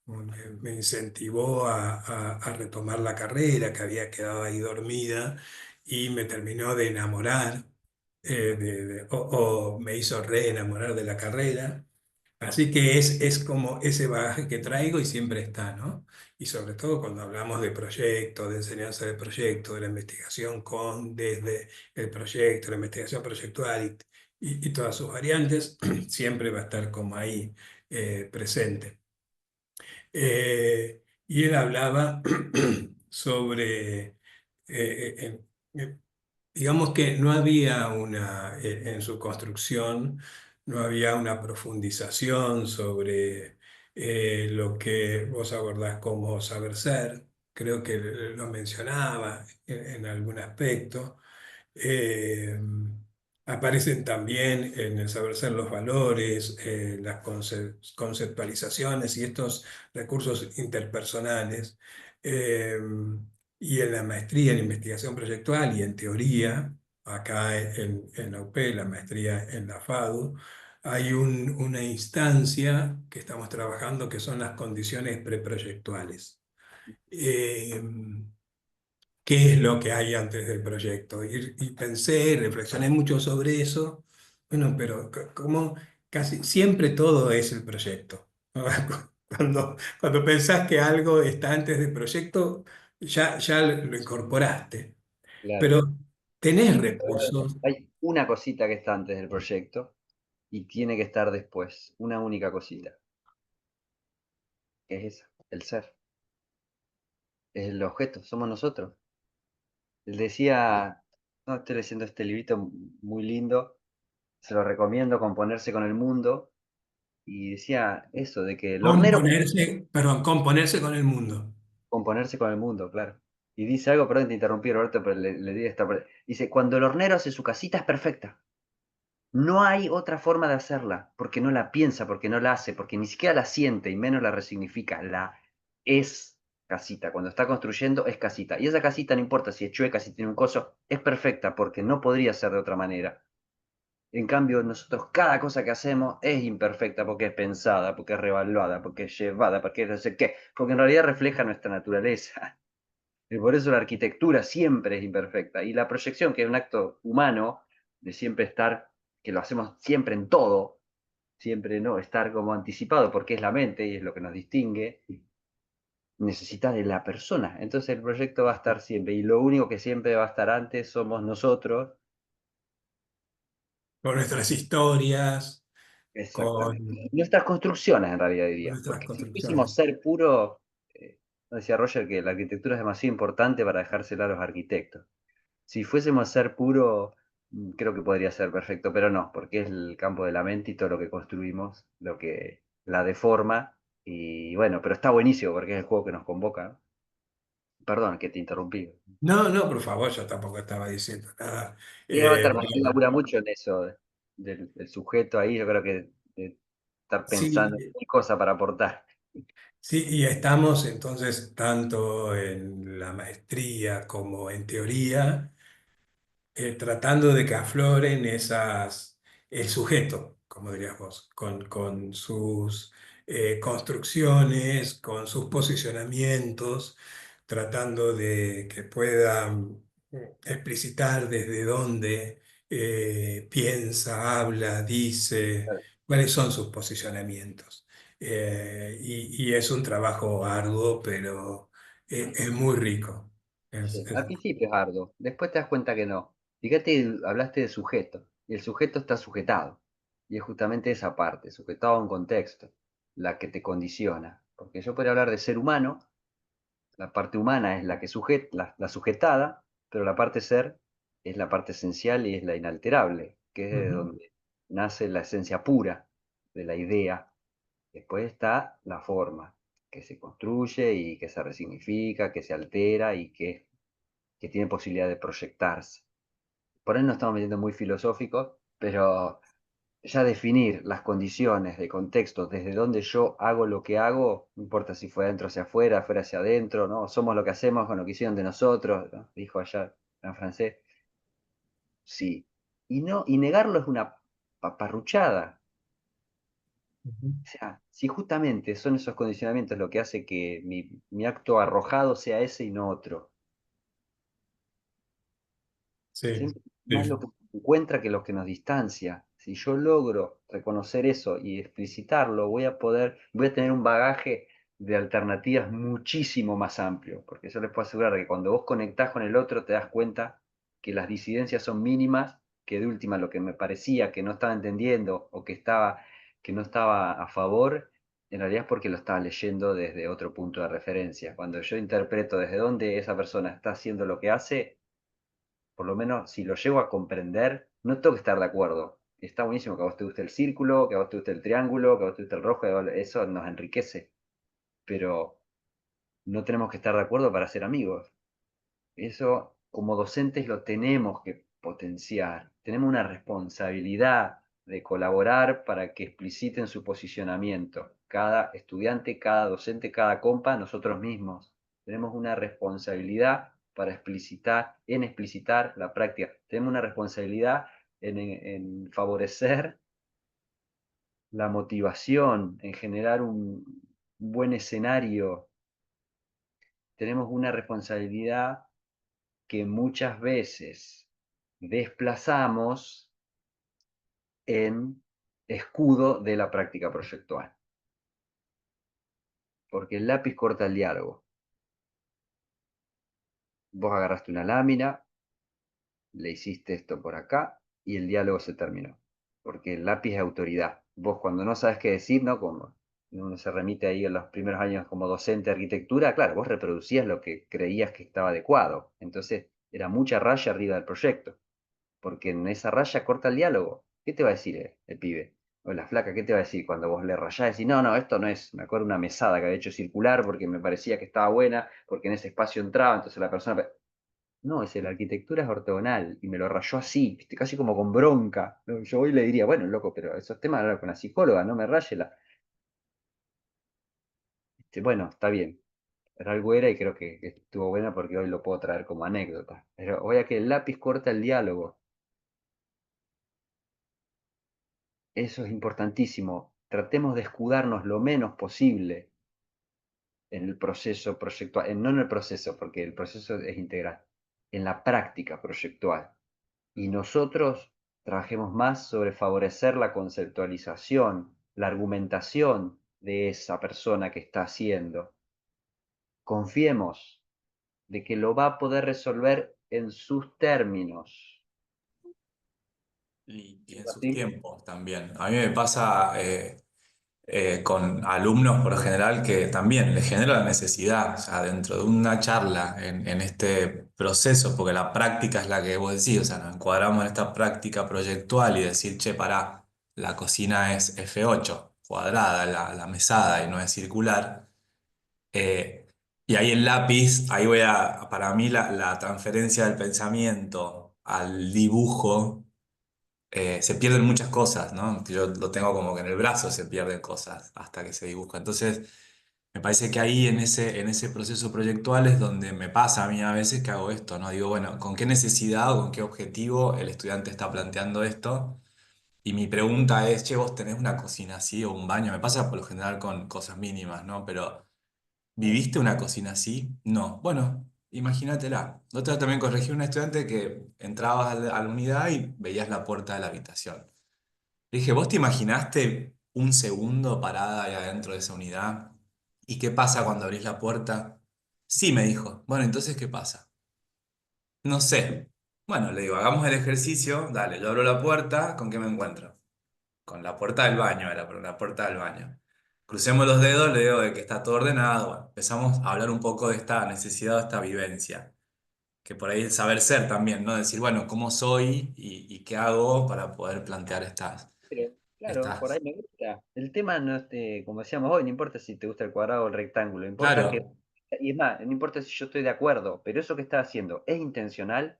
me incentivó a retomar la carrera que había quedado ahí dormida y me terminó de enamorar, o me hizo reenamorar de la carrera. Así que es como ese bagaje que traigo y siempre está, ¿no? Y sobre todo cuando hablamos de proyectos, de enseñanza de proyectos, de la investigación desde el proyecto, la investigación proyectual y todas sus variantes, siempre va a estar como ahí presente. Y él hablaba sobre, digamos que no había en su construcción, no había una profundización sobre lo que vos abordás como saber ser. Creo que lo mencionaba en algún aspecto. Eh, Aparecen también en el saber ser los valores, las conceptualizaciones y estos recursos interpersonales. eh, y en la maestría en investigación proyectual y en teoría, acá en la UP, la maestría en la FADU, hay una instancia que estamos trabajando que son las condiciones preproyectuales. Eh, ¿Qué es lo que hay antes del proyecto? Y pensé, reflexioné mucho sobre eso. Bueno, pero como casi siempre todo es el proyecto. Cuando pensás que algo está antes del proyecto, ya lo incorporaste. Claro. Pero tenés Pero recursos. hay una cosita que está antes del proyecto y tiene que estar después. Una única cosita. Que es esa, el ser. Es el objeto, somos nosotros. Él decía, no, estoy leyendo este librito muy lindo, se lo recomiendo, Componerse con el mundo, y decía eso, de que el hornero, Componerse con el mundo. componerse con el mundo, claro. Y dice algo, perdón, te interrumpí, Roberto, pero le di esta. Dice, cuando el hornero hace su casita es perfecta. No hay otra forma de hacerla, porque no la piensa, porque no la hace, porque ni siquiera la siente y menos la resignifica. La es casita. Cuando está construyendo es casita. Y esa casita no importa si es chueca, si tiene un coso, es perfecta porque no podría ser de otra manera. En cambio, nosotros cada cosa que hacemos es imperfecta porque es pensada, porque es revaluada, porque es llevada, porque es no sé qué, porque en realidad refleja nuestra naturaleza. Y por eso la arquitectura siempre es imperfecta. Y la proyección, que es un acto humano de siempre estar que lo hacemos siempre en todo, siempre no estar como anticipado porque es la mente y es lo que nos distingue, necesita de la persona. Entonces el proyecto va a estar siempre y lo único que siempre va a estar antes somos nosotros. Con nuestras historias, Exactamente. con Nuestras construcciones en realidad diría, nuestras porque si fuésemos construcciones. ser puro, decía Roger que la arquitectura es demasiado importante para dejársela a los arquitectos. Si fuésemos ser puro, creo que podría ser perfecto, pero no, porque es el campo de la mente y todo lo que construimos, lo que la deforma. Y bueno, pero está buenísimo porque es el juego que nos convoca, ¿no? Perdón, que te interrumpí. No, no, por favor, yo tampoco estaba diciendo nada. Y Avatar también Pero labura mucho en eso, del sujeto ahí, yo creo que de estar sí, pensando en qué cosa para aportar. sí, y estamos entonces tanto en la maestría como en teoría tratando de que afloren el sujeto, como dirías vos, con sus construcciones, con sus posicionamientos, tratando de que puedan explicitar desde dónde piensa, habla, dice, cuáles son sus posicionamientos. Y es un trabajo arduo, pero es muy rico. Sí, al principio es arduo, después te das cuenta que no. Fíjate, hablaste de sujeto, y el sujeto está sujetado. Y es justamente esa parte, sujetado a un contexto, la que te condiciona. Porque yo podría hablar de ser humano, la parte humana es la que la sujetada, pero la parte ser es la parte esencial y es la inalterable, que es de Ujú. donde nace la esencia pura de la idea. Después está la forma, que se construye y que se resignifica, que se altera y que tiene posibilidad de proyectarse. Por ahí nos estamos metiendo muy filosóficos, pero ya definir las condiciones de contexto, desde donde yo hago lo que hago, no importa si fue adentro hacia afuera, afuera hacia adentro, ¿no? Somos lo que hacemos con lo que hicieron de nosotros, ¿no? Dijo allá en francés. Sí. Y no, y negarlo es una paparruchada. Ujú. O sea, si justamente son esos condicionamientos lo que hace que mi acto arrojado sea ese y no otro. Sí, Siempre más lo sí. que nos encuentra que lo que nos distancia. Si yo logro reconocer eso y explicitarlo, voy a tener un bagaje de alternativas muchísimo más amplio, porque yo les puedo asegurar que cuando vos conectás con el otro te das cuenta que las disidencias son mínimas, que de última lo que me parecía que no estaba entendiendo o que no estaba a favor, en realidad es porque lo estaba leyendo desde otro punto de referencia. Cuando yo interpreto desde dónde esa persona está haciendo lo que hace, por lo menos si lo llego a comprender, no tengo que estar de acuerdo. Está buenísimo que a vos te guste el círculo, que a vos te guste el triángulo, que a vos te guste el rojo, eso nos enriquece, pero no tenemos que estar de acuerdo para ser amigos. Eso como docentes lo tenemos que potenciar. Tenemos una responsabilidad de colaborar para que expliciten su posicionamiento. Cada estudiante, cada docente, cada compa, nosotros mismos. Tenemos una responsabilidad para explicitar la práctica. Tenemos una responsabilidad en favorecer la motivación, en generar un buen escenario. Tenemos una responsabilidad que muchas veces desplazamos en escudo de la práctica proyectual. Porque el lápiz corta el diálogo. Vos agarraste una lámina, le hiciste esto por acá y el diálogo se terminó. Porque el lápiz es autoridad. Vos cuando no sabes qué decir, ¿no? Como uno se remite ahí en los primeros años como docente de arquitectura, claro, vos reproducías lo que creías que estaba adecuado. Entonces era mucha raya arriba del proyecto. Porque en esa raya corta el diálogo. ¿Qué te va a decir el pibe? O la flaca, ¿qué te va a decir cuando vos le rayás? Decís, no, no, esto no es. Me acuerdo una mesada que había hecho circular porque me parecía que estaba buena, porque en ese espacio entraba, entonces la persona. No, es la arquitectura es ortogonal y me lo rayó así, ¿viste? Casi como con bronca. ¿No? Yo hoy le diría, bueno, loco, pero esos temas hablar con la psicóloga, no me raye la. Bueno, está bien. Pero algo era y creo que estuvo buena porque hoy lo puedo traer como anécdota. Pero voy a que el lápiz corta el diálogo. Eso es importantísimo. Tratemos de escudarnos lo menos posible en el proceso proyectual, no en el proceso, porque el proceso es integral, en la práctica proyectual. Y nosotros trabajemos más sobre favorecer la conceptualización, la argumentación de esa persona que está haciendo. Confiemos de que lo va a poder resolver en sus términos. Y en sus ¿Así? tiempos también. A mí me pasa con alumnos por lo general que también les genera la necesidad, o sea, dentro de una charla en este proceso, porque la práctica es la que vos decís, o sea, nos encuadramos en esta práctica proyectual y decir, che, pará, la cocina es F8, cuadrada, la mesada y no es circular. Eh, y ahí el lápiz, ahí para mí la transferencia del pensamiento al dibujo, se pierden muchas cosas, ¿no? Yo lo tengo como que en el brazo se pierden cosas hasta que se dibuja. Entonces, me parece que ahí en ese proceso proyectual es donde me pasa a mí a veces que hago esto, ¿no? Digo, bueno, ¿con qué necesidad o con qué objetivo el estudiante está planteando esto? Y mi pregunta es, che, ¿vos tenés una cocina así o un baño? Me pasa por lo general con cosas mínimas, ¿no? Pero ¿viviste una cocina así? No. Bueno, imagínatela. La otra vez también corregí a un estudiante que entrabas a la unidad y veías la puerta de la habitación. Le dije, ¿vos te imaginaste un segundo parada ahí adentro de esa unidad? ¿Y qué pasa cuando abrís la puerta? Sí, me dijo. Bueno, entonces, ¿qué pasa? No sé. Bueno, le digo, hagamos el ejercicio. Dale, yo abro la puerta, ¿con qué me encuentro? Con la puerta del baño, era, pero la puerta del baño. Crucemos los dedos, le digo de que está todo ordenado. Bueno, empezamos a hablar un poco de esta necesidad, de esta vivencia, que por ahí el saber ser también, ¿no? Decir, bueno, ¿cómo soy y qué hago para poder plantear Pero, claro, por ahí estas... me gusta. El tema no es, como decíamos hoy, no importa si te gusta el cuadrado o el rectángulo, importa que, Claro, y es más, no importa si yo estoy de acuerdo, pero eso que estás haciendo es intencional,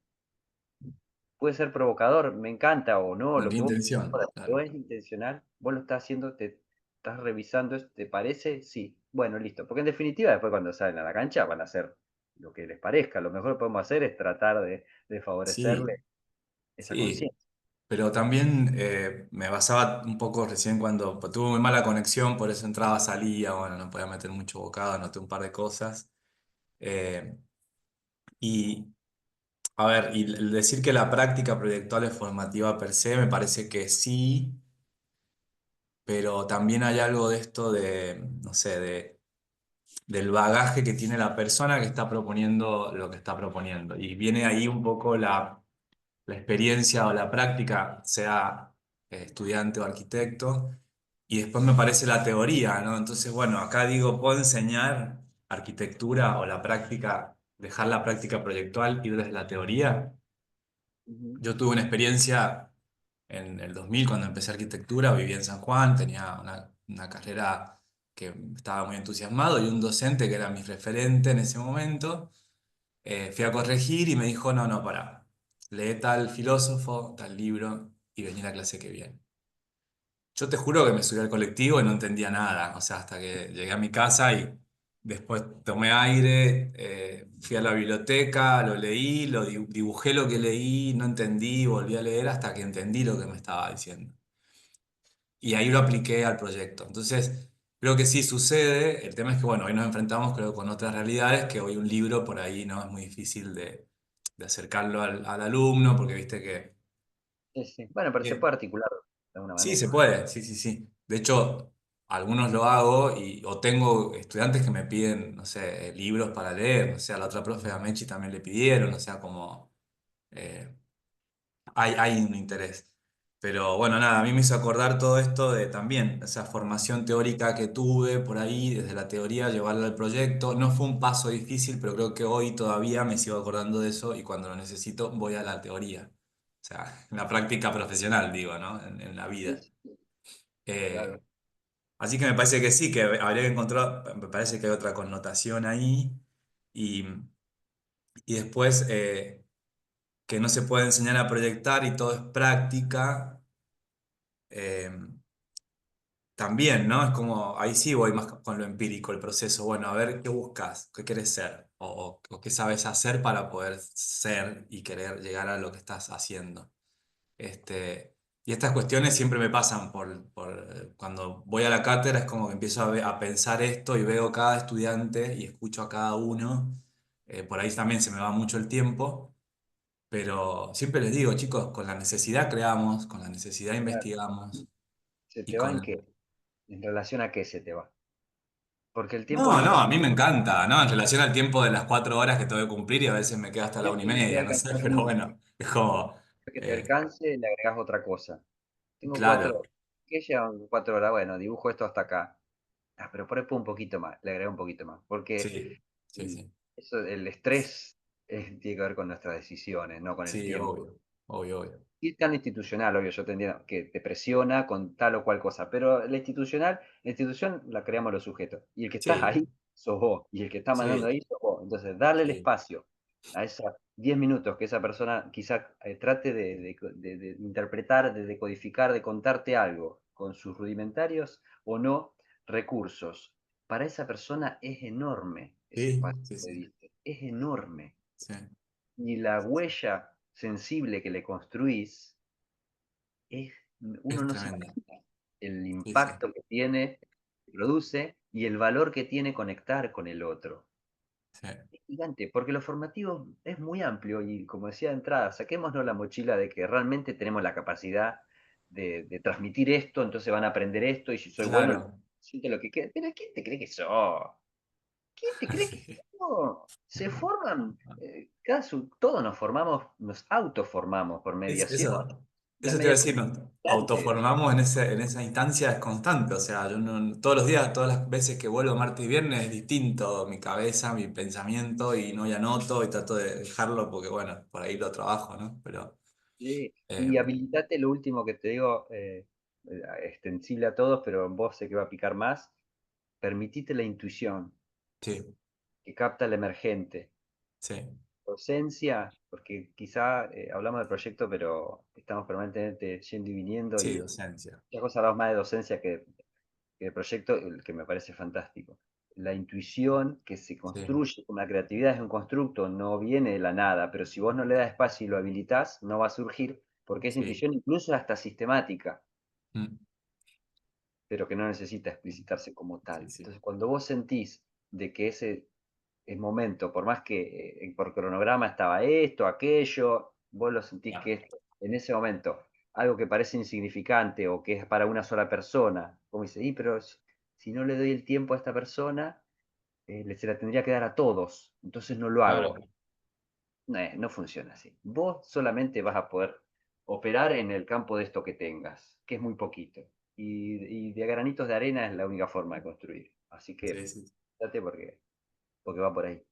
puede ser provocador, me encanta o no, ¿con lo qué que vos intención? quieras, pero Claro. es intencional, vos lo estás haciendo, te estás revisando, ¿te parece? Sí, bueno, listo, porque en definitiva después cuando salen a la cancha van a hacer lo que les parezca, lo mejor que podemos hacer es tratar de Sí, favorecerle esa sí. conciencia. Pero también me basaba un poco recién cuando pues, tuve muy mala conexión, por eso entraba, salía, bueno, no podía meter mucho bocado, anoté un par de cosas. Eh, y a ver, y el decir que la práctica proyectual es formativa per se, me parece que sí, pero también hay algo de esto de, no sé, del bagaje que tiene la persona que está proponiendo lo que está proponiendo. Y viene ahí un poco la experiencia o la práctica, sea estudiante o arquitecto, y después me parece la teoría, ¿no? Entonces, bueno, acá digo, puedo enseñar arquitectura o la práctica, dejar la práctica proyectual, ir desde la teoría. Ujú. Yo tuve una experiencia en el 2000 cuando empecé arquitectura, vivía en San Juan, tenía una carrera que estaba muy entusiasmado y un docente que era mi referente en ese momento, fui a corregir y me dijo, no, no, pará, lee tal filósofo, tal libro y vení a la clase que viene. Yo te juro que me subí al colectivo y no entendía nada, o sea, hasta que llegué a mi casa y después tomé aire, fui a la biblioteca, lo leí, dibujé lo que leí, no entendí, volví a leer hasta que entendí lo que me estaba diciendo. Y ahí lo apliqué al proyecto. Entonces, creo que sí sucede, el tema es que, bueno, hoy nos enfrentamos, creo, con otras realidades, que hoy un libro por ahí, ¿no? Es muy difícil de acercarlo al alumno, porque viste Sí, sí. Bueno, pero se que puede articular de alguna sí, manera. se puede, sí, sí, sí. De hecho, algunos lo hago o tengo estudiantes que me piden, no sé, libros para leer, o sea, la otra profe a Mechi también le pidieron, o sea, como eh, hay un interés. Pero bueno, nada, a mí me hizo acordar todo esto de también esa formación teórica que tuve por ahí, desde la teoría, llevarla al proyecto. No fue un paso difícil, pero creo que hoy todavía me sigo acordando de eso y cuando lo necesito voy a la teoría. O sea, en la práctica profesional, digo, ¿no? En la Sí, vida. sí, Eh, claro. Así que me parece que sí, que habría que encontrar, me parece que hay otra connotación ahí. Y, y después que no se puede enseñar a proyectar y todo es práctica. eh, También, ¿no? Es como, ahí sí voy más con lo empírico, el proceso. Bueno, a ver qué buscas, qué quieres ser, o qué sabes hacer para poder ser y querer llegar a lo que estás haciendo. Y estas cuestiones siempre me pasan cuando voy a la cátedra, es como que empiezo a pensar esto y veo cada estudiante y escucho a cada uno. Por ahí también se me va mucho el tiempo. Pero siempre les digo, chicos, con la necesidad creamos, con la necesidad Claro. investigamos ¿Se y te va en con... qué? ¿En relación a qué se te va? Porque el tiempo No, nunca no, a se mí me encanta, ¿no? En relación al tiempo de las 4 horas que tengo que cumplir y a veces me quedo hasta la tiene 1:30, no sé, pero nunca. bueno, es como... Que te eh, alcance, le agregás otra cosa. Tengo 4 horas. claro, ¿Qué llevan 4 horas? Bueno, dibujo esto hasta acá. Ah, pero por ahí un poquito más, le agrego un poquito más. Porque sí, sí, el, sí, el estrés tiene que ver con nuestras decisiones, no con el sí, tiempo. obvio, obvio, obvio. Y tan institucional, obvio, yo te entiendo que te presiona con tal o cual cosa, pero la institución la creamos los sujetos. Y el que está Sí, ahí sos vos, y el que está mandando sí, ahí sos vos. Entonces, darle el sí, espacio a esos 10 minutos que esa persona quizá trate de interpretar, de decodificar, de contarte algo con sus rudimentarios o no recursos. Para esa persona es enorme ese sí, espacio sí, que le sí, diste, es enorme. sí, Y la huella sensible que le construís es, uno es no se tremenda. imagina el Sí, sí, impacto que tiene, que produce y el valor que tiene conectar con el otro. sí, Es gigante, porque lo formativo es muy amplio y como decía de entrada, saquémonos la mochila de que realmente tenemos la capacidad de transmitir esto, entonces van a aprender esto y si soy bueno, claro. siente lo que quede. Pero ¿quién te cree que sos? ¿Quién te cree que Sí. sos? Se forman, todos nos formamos, nos autoformamos por mediación. Eso, La eso te iba a mediación decir, es nos constante. autoformamos en esa instancia es constante, o sea, yo todos los días, todas las veces que vuelvo martes y viernes es distinto mi cabeza, mi pensamiento y no ya anoto y trato de dejarlo porque bueno, por ahí lo trabajo, ¿no? Pero Sí, eh, y habilitate lo último que te digo, extensible a todos, pero vos sé que va a picar más. Permitite la intuición, sí, que capta el emergente. sí, Docencia, porque quizá hablamos de proyecto, pero estamos permanentemente yendo y viniendo sí, y docencia, muchas cosas hablamos más de docencia que de proyecto, el que me parece fantástico. La intuición que se sí, construye con la creatividad es un constructo, no viene de la nada, pero si vos no le das espacio y lo habilitás, no va a surgir, porque esa sí, intuición incluso hasta sistemática, mm, pero que no necesita explicitarse como sí, tal. sí, Entonces, cuando vos sentís de que ese es momento, por más que por cronograma estaba esto, aquello, vos lo sentís que es en ese momento algo que parece insignificante o que es para una sola persona, como dice, y pero si no le doy el tiempo a esta persona, se la tendría que dar a todos, entonces no lo hago. claro, No funciona así. Vos solamente vas a poder operar en el campo de esto que tengas, que es muy poquito. Y de granitos de arena es la única forma de construir. Así sí, que, sí, date porque va por ahí.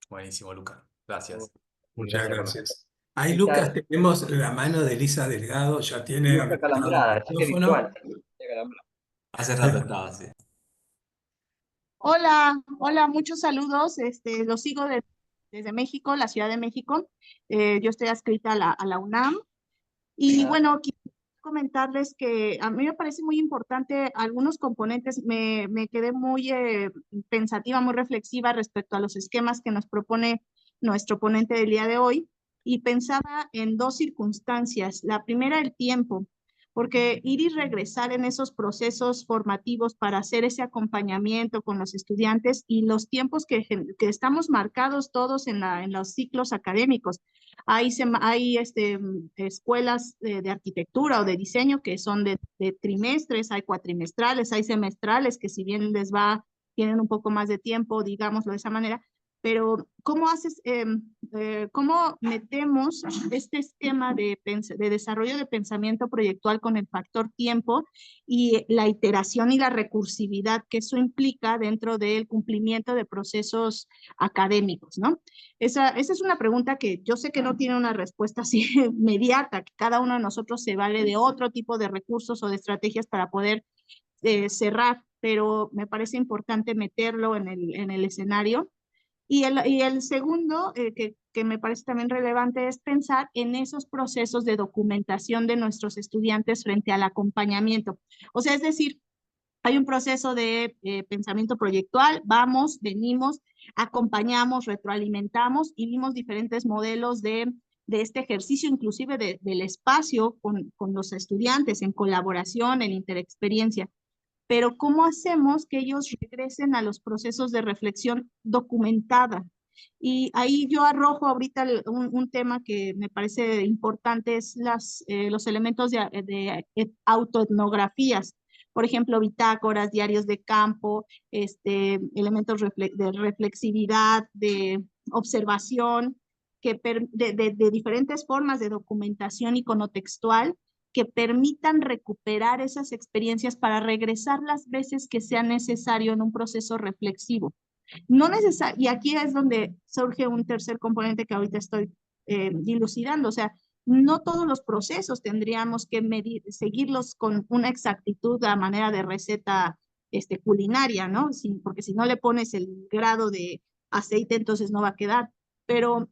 buenísimo, Luca, gracias. Y Muchas gracias por la... gracias. Ahí, Ahí está, Lucas, tenemos la mano de Elisa Delgado, ya tiene y está habilitado el calambrada, es micrófono. virtual. Está calambrada. Hace rato estaba así. Hola, hola, muchos saludos. Los sigo desde México, la Ciudad de México. Yo estoy adscrita a la UNAM. Y Ah, bueno, quiero comentarles que a mí me parece muy importante algunos componentes. Me quedé muy pensativa, muy reflexiva respecto a los esquemas que nos propone nuestro ponente del día de hoy. Y pensaba en dos circunstancias. La primera, el tiempo, porque ir y regresar en esos procesos formativos para hacer ese acompañamiento con los estudiantes y los tiempos que estamos marcados todos en los ciclos académicos. Hay escuelas de arquitectura o de diseño que son de trimestres, hay cuatrimestrales, hay semestrales que si bien tienen un poco más de tiempo, digámoslo de esa manera, pero cómo metemos este esquema de desarrollo de pensamiento proyectual con el factor tiempo y la iteración y la recursividad que eso implica dentro del cumplimiento de procesos académicos, ¿no? Esa es una pregunta que yo sé que no tiene una respuesta así inmediata, que cada uno de nosotros se vale de otro tipo de recursos o de estrategias para poder cerrar, pero me parece importante meterlo en el escenario. Y el segundo, que me parece también relevante, es pensar en esos procesos de documentación de nuestros estudiantes frente al acompañamiento. O sea, es decir, hay un proceso de pensamiento proyectual, vamos, venimos, acompañamos, retroalimentamos y vimos diferentes modelos de este ejercicio, inclusive del espacio con los estudiantes en colaboración, en interexperiencia. Pero ¿cómo hacemos que ellos regresen a los procesos de reflexión documentada? Y ahí yo arrojo ahorita un tema que me parece importante, es los elementos de autoetnografías. Por ejemplo, bitácoras, diarios de campo, elementos de reflexividad, de observación, de diferentes formas de documentación iconotextual que permitan recuperar esas experiencias para regresar las veces que sea necesario en un proceso reflexivo. No y aquí es donde surge un tercer componente que ahorita estoy dilucidando, o sea, no todos los procesos tendríamos que seguirlos con una exactitud a manera de receta culinaria, ¿no? Porque si no le pones el grado de aceite, entonces no va a quedar. Pero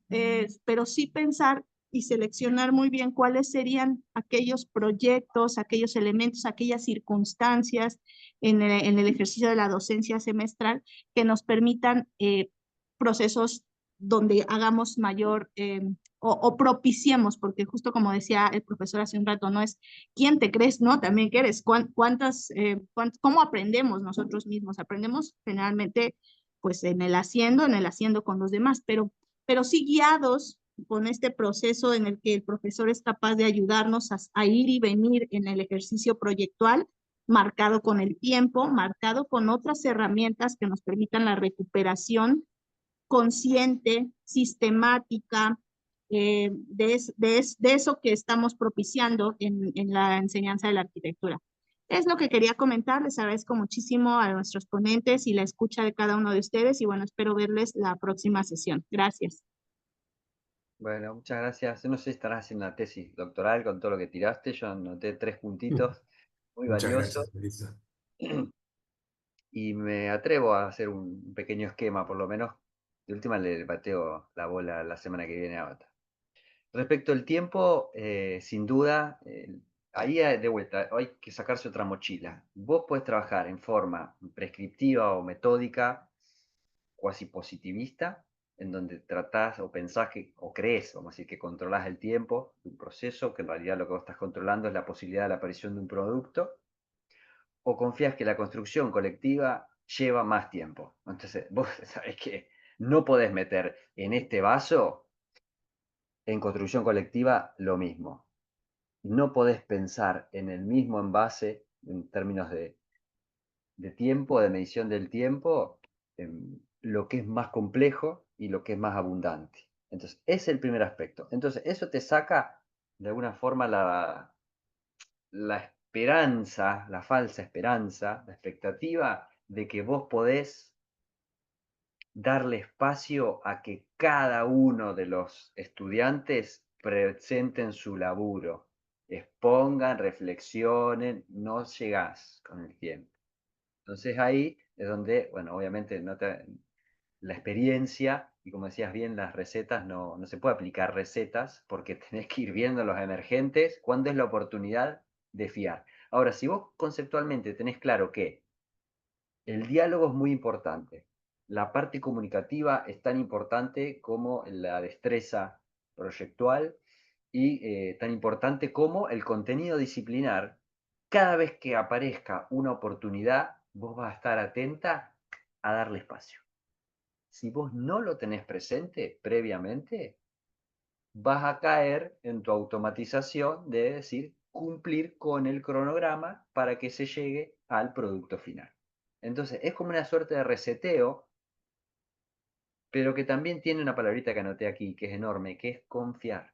sí pensar y seleccionar muy bien cuáles serían aquellos proyectos, aquellos elementos, aquellas circunstancias en el ejercicio de la docencia semestral que nos permitan procesos donde hagamos mayor o propiciemos, porque justo como decía el profesor hace un rato, no es quién te crees, no, también qué eres, cómo aprendemos nosotros mismos. Aprendemos generalmente pues en el haciendo con los demás, pero sí guiados con este proceso en el que el profesor es capaz de ayudarnos a ir y venir en el ejercicio proyectual, marcado con el tiempo, marcado con otras herramientas que nos permitan la recuperación consciente, sistemática, de eso que estamos propiciando en la enseñanza de la arquitectura. Es lo que quería comentar. Les agradezco muchísimo a nuestros ponentes y la escucha de cada uno de ustedes y bueno, espero verles la próxima sesión. Gracias. Bueno, muchas gracias. Yo no sé si estarás haciendo una tesis doctoral con todo lo que tiraste. Yo anoté 3 puntitos muy Muchas valiosos. gracias, Melissa. Y me atrevo a hacer un pequeño esquema, por lo menos. De última le bateo la bola la semana que viene a Bata. Respecto al tiempo, sin duda, ahí de vuelta hay que sacarse otra mochila. Vos podés trabajar en forma prescriptiva o metódica, cuasi positivista, en donde tratás o pensás o crees, vamos a decir, que controlás el tiempo de un proceso, que en realidad lo que vos estás controlando es la posibilidad de la aparición de un producto, o confías que la construcción colectiva lleva más tiempo. Entonces, vos sabés que no podés meter en este vaso, en construcción colectiva, lo mismo. No podés pensar en el mismo envase en términos de tiempo, de medición del tiempo, lo que es más complejo y lo que es más abundante. Entonces, ese es el primer aspecto. Entonces, eso te saca de alguna forma la esperanza, la falsa esperanza, la expectativa de que vos podés darle espacio a que cada uno de los estudiantes presenten su laburo, expongan, reflexionen, no llegás con el tiempo. Entonces ahí es donde, bueno, obviamente la experiencia, y como decías bien, las recetas, no se puede aplicar recetas porque tenés que ir viendo los emergentes, cuándo es la oportunidad de fiar. Ahora, si vos conceptualmente tenés claro que el diálogo es muy importante, la parte comunicativa es tan importante como la destreza proyectual y tan importante como el contenido disciplinar. Cada vez que aparezca una oportunidad, vos vas a estar atenta a darle espacio. Si vos no lo tenés presente previamente, vas a caer en tu automatización de decir cumplir con el cronograma para que se llegue al producto final. Entonces, es como una suerte de reseteo, pero que también tiene una palabrita que anoté aquí, que es enorme, que es confiar.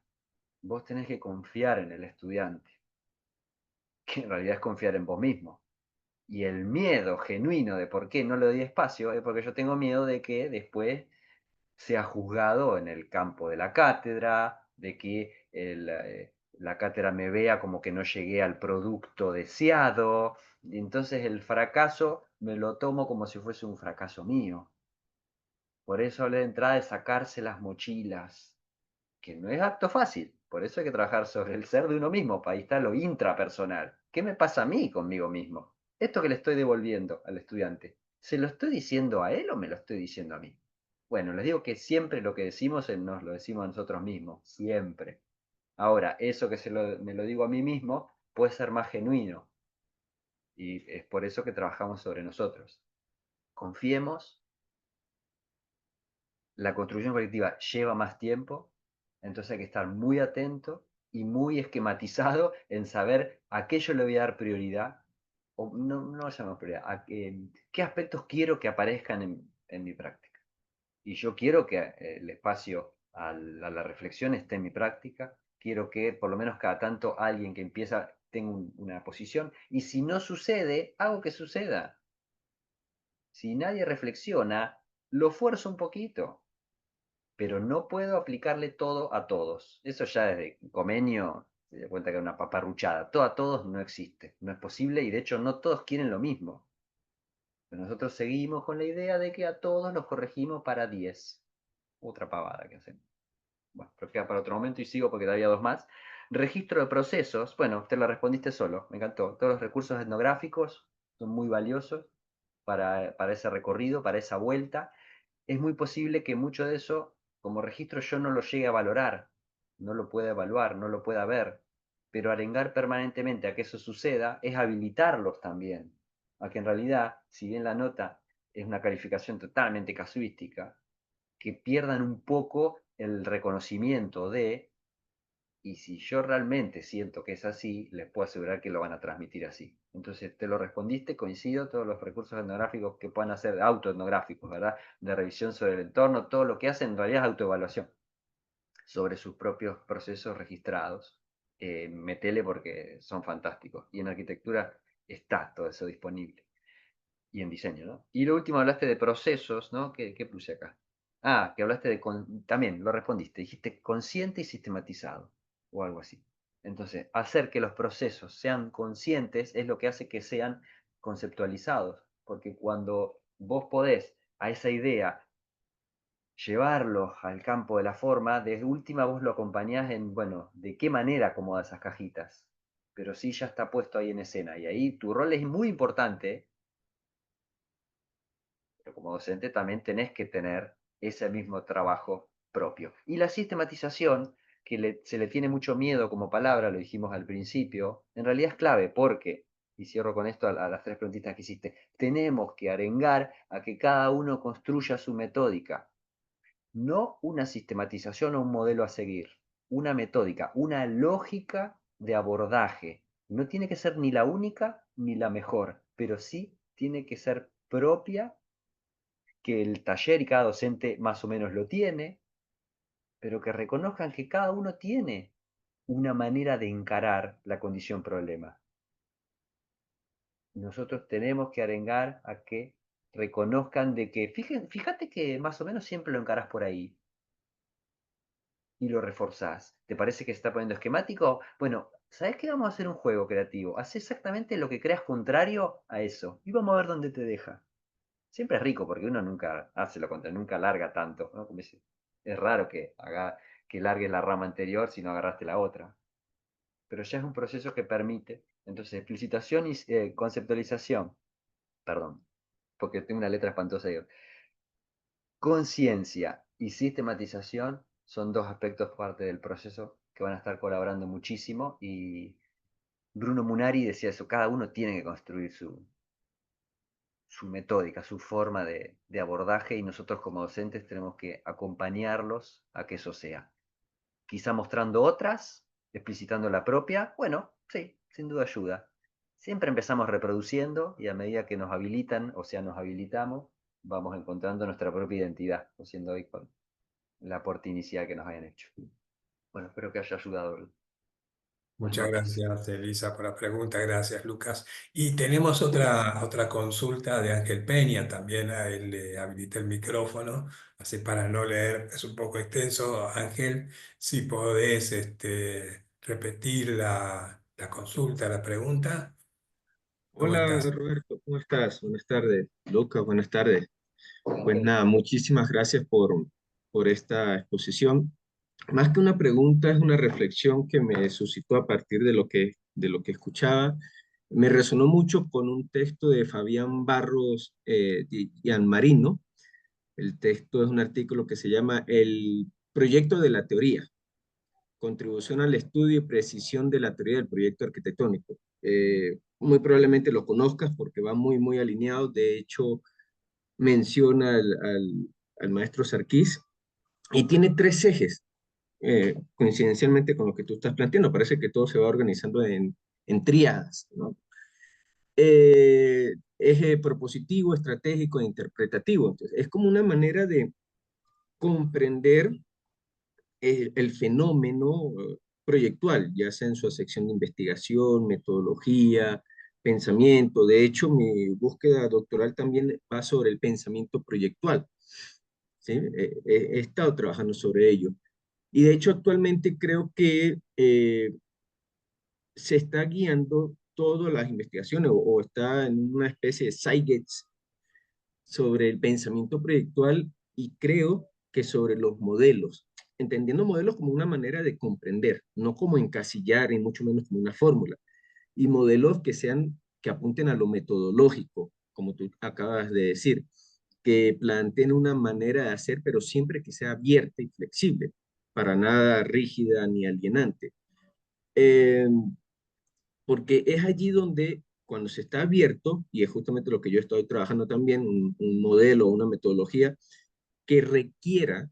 Vos tenés que confiar en el estudiante, que en realidad es confiar en vos mismo. Y el miedo genuino de por qué no le doy espacio es porque yo tengo miedo de que después sea juzgado en el campo de la cátedra, de que la cátedra me vea como que no llegué al producto deseado, y entonces el fracaso me lo tomo como si fuese un fracaso mío. Por eso hablé de entrada de sacarse las mochilas, que no es acto fácil. Por eso hay que trabajar sobre el ser de uno mismo, para ahí está lo intrapersonal. ¿Qué me pasa a mí conmigo mismo? Esto que le estoy devolviendo al estudiante, ¿se lo estoy diciendo a él o me lo estoy diciendo a mí? Bueno, les digo que siempre lo que decimos nos lo decimos a nosotros mismos, siempre. Ahora, eso que me lo digo a mí mismo puede ser más genuino y es por eso que trabajamos sobre nosotros. Confiemos, la construcción colectiva lleva más tiempo, entonces hay que estar muy atento y muy esquematizado en saber a qué yo le voy a dar prioridad, o no lo llamamos prioridad, qué aspectos quiero que aparezcan en mi práctica. Y yo quiero que el espacio a la reflexión esté en mi práctica, quiero que por lo menos cada tanto alguien que empieza tenga una posición, y si no sucede, hago que suceda. Si nadie reflexiona, lo fuerzo un poquito, pero no puedo aplicarle todo a todos. Eso ya desde Comenio se da cuenta que es una paparruchada. Todo a todos no existe, no es posible, y de hecho no todos quieren lo mismo. Pero nosotros seguimos con la idea de que a todos los corregimos para 10. Otra pavada que hacemos. Bueno, pero queda para otro momento y sigo porque todavía dos más. Registro de procesos. Bueno, te lo respondiste solo, me encantó. Todos los recursos etnográficos son muy valiosos para ese recorrido, para esa vuelta. Es muy posible que mucho de eso, como registro, yo no lo llegue a valorar, no lo pueda evaluar, no lo pueda ver. Pero arengar permanentemente a que eso suceda es habilitarlos también. A que en realidad, si bien la nota es una calificación totalmente casuística, que pierdan un poco el reconocimiento de, y si yo realmente siento que es así, les puedo asegurar que lo van a transmitir así. Entonces, te lo respondiste, coincido, todos los recursos etnográficos que puedan hacer, autoetnográficos, ¿verdad? De revisión sobre el entorno, todo lo que hacen en realidad es autoevaluación sobre sus propios procesos registrados. Metele porque son fantásticos. Y en arquitectura está todo eso disponible. Y en diseño, ¿no? Y lo último, hablaste de procesos, ¿no? ¿Qué puse acá? Ah, que hablaste de, también lo respondiste, dijiste consciente y sistematizado, o algo así. Entonces, hacer que los procesos sean conscientes es lo que hace que sean conceptualizados, porque cuando vos podés a esa idea llevarlos al campo de la forma, de última vos lo acompañás en, bueno, de qué manera acomodas esas cajitas, pero sí ya está puesto ahí en escena, y ahí tu rol es muy importante, pero como docente también tenés que tener ese mismo trabajo propio. Y la sistematización, que se le tiene mucho miedo como palabra, lo dijimos al principio, en realidad es clave porque, y cierro con esto a las tres preguntitas que hiciste, tenemos que arengar a que cada uno construya su metódica, no una sistematización o un modelo a seguir, una metódica, una lógica de abordaje. No tiene que ser ni la única ni la mejor, pero sí tiene que ser propia, que el taller y cada docente más o menos lo tiene, pero que reconozcan que cada uno tiene una manera de encarar la condición problema. Nosotros tenemos que arengar a que reconozcan de que, fíjate que más o menos siempre lo encarás por ahí y lo reforzás. ¿Te parece que se está poniendo esquemático? Bueno, ¿sabes qué? Vamos a hacer un juego creativo. Haz exactamente lo que creas contrario a eso y vamos a ver dónde te deja. Siempre es rico porque uno nunca hace lo contrario, nunca larga tanto, ¿no? Como dice, es raro que largues la rama anterior si no agarraste la otra. Pero ya es un proceso que permite. Entonces, explicitación y conceptualización, perdón, porque tengo una letra espantosa ahí. Conciencia y sistematización son dos aspectos parte del proceso que van a estar colaborando muchísimo, y Bruno Munari decía eso, cada uno tiene que construir su metódica, su forma de abordaje, y nosotros como docentes tenemos que acompañarlos a que eso sea. Quizá mostrando otras, explicitando la propia, bueno, sí, sin duda ayuda. Siempre empezamos reproduciendo y a medida que nos habilitan, o sea, nos habilitamos, vamos encontrando nuestra propia identidad, siendo hoy con el aporte inicial que nos hayan hecho. Bueno, espero que haya ayudado las Muchas notas. gracias, Elisa, por la pregunta. Gracias, Lucas. Y tenemos otra consulta de Ángel Peña. También a él le habilité el micrófono, así para no leer, es un poco extenso. Ángel, si podés repetir la consulta, la pregunta. ¿Cómo Hola estás? Roberto, ¿cómo estás? Buenas tardes. Lucas, buenas tardes. Pues Ángel, nada, muchísimas gracias por esta exposición. Más que una pregunta, es una reflexión que me suscitó a partir de lo que escuchaba. Me resonó mucho con un texto de Fabián Barros y Anmarino. El texto es un artículo que se llama El proyecto de la teoría, contribución al estudio y precisión de la teoría del proyecto arquitectónico. Muy probablemente lo conozcas porque va muy alineado. De hecho, menciona al maestro Sarkis y tiene tres ejes, coincidencialmente con lo que tú estás planteando. Parece que todo se va organizando en tríadas, ¿no? Eje propositivo, estratégico e interpretativo. Entonces, es como una manera de comprender el fenómeno proyectual, ya sea en su sección de investigación, metodología, pensamiento. De hecho, mi búsqueda doctoral también va sobre el pensamiento proyectual, ¿sí? He estado trabajando sobre ello. Y de hecho, actualmente creo que se está guiando todas las investigaciones o está en una especie de Cygates sobre el pensamiento proyectual y creo que sobre los modelos, entendiendo modelos como una manera de comprender, no como encasillar y mucho menos como una fórmula, y modelos que sean, que apunten a lo metodológico, como tú acabas de decir, que planteen una manera de hacer, pero siempre que sea abierta y flexible, para nada rígida ni alienante. Eh, Porque es allí donde cuando se está abierto, y es justamente lo que yo estoy trabajando también, un modelo, una metodología que requiera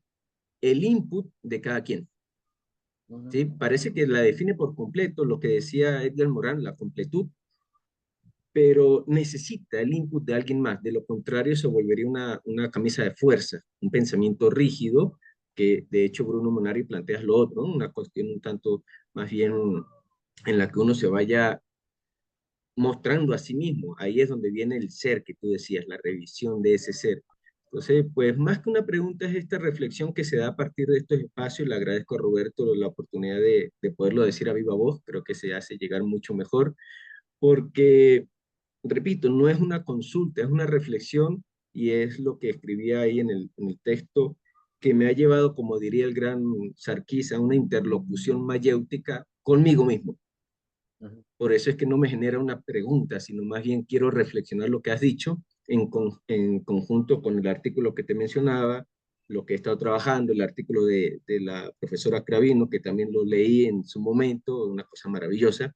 el input de cada quien. ¿Sí? Parece que la define por completo lo que decía Edgar Morin, la completud, pero necesita el input de alguien más. De lo contrario, se volvería una camisa de fuerza, un pensamiento rígido, que de hecho Bruno Munari plantea lo otro, ¿no? Una cuestión un tanto más bien en la que uno se vaya mostrando a sí mismo. Ahí es donde viene el ser que tú decías, la revisión de ese ser. Entonces, pues más que una pregunta es esta reflexión que se da a partir de estos espacios. Le agradezco a Roberto la oportunidad de poderlo decir a viva voz. Creo que se hace llegar mucho mejor porque, repito, no es una consulta, es una reflexión y es lo que escribía ahí en el texto que me ha llevado, como diría el gran Sarkis, a una interlocución mayéutica conmigo mismo. Por eso es que no me genera una pregunta, sino más bien quiero reflexionar lo que has dicho en conjunto con el artículo que te mencionaba, lo que he estado trabajando, el artículo de la profesora Cravino, que también lo leí en su momento, una cosa maravillosa,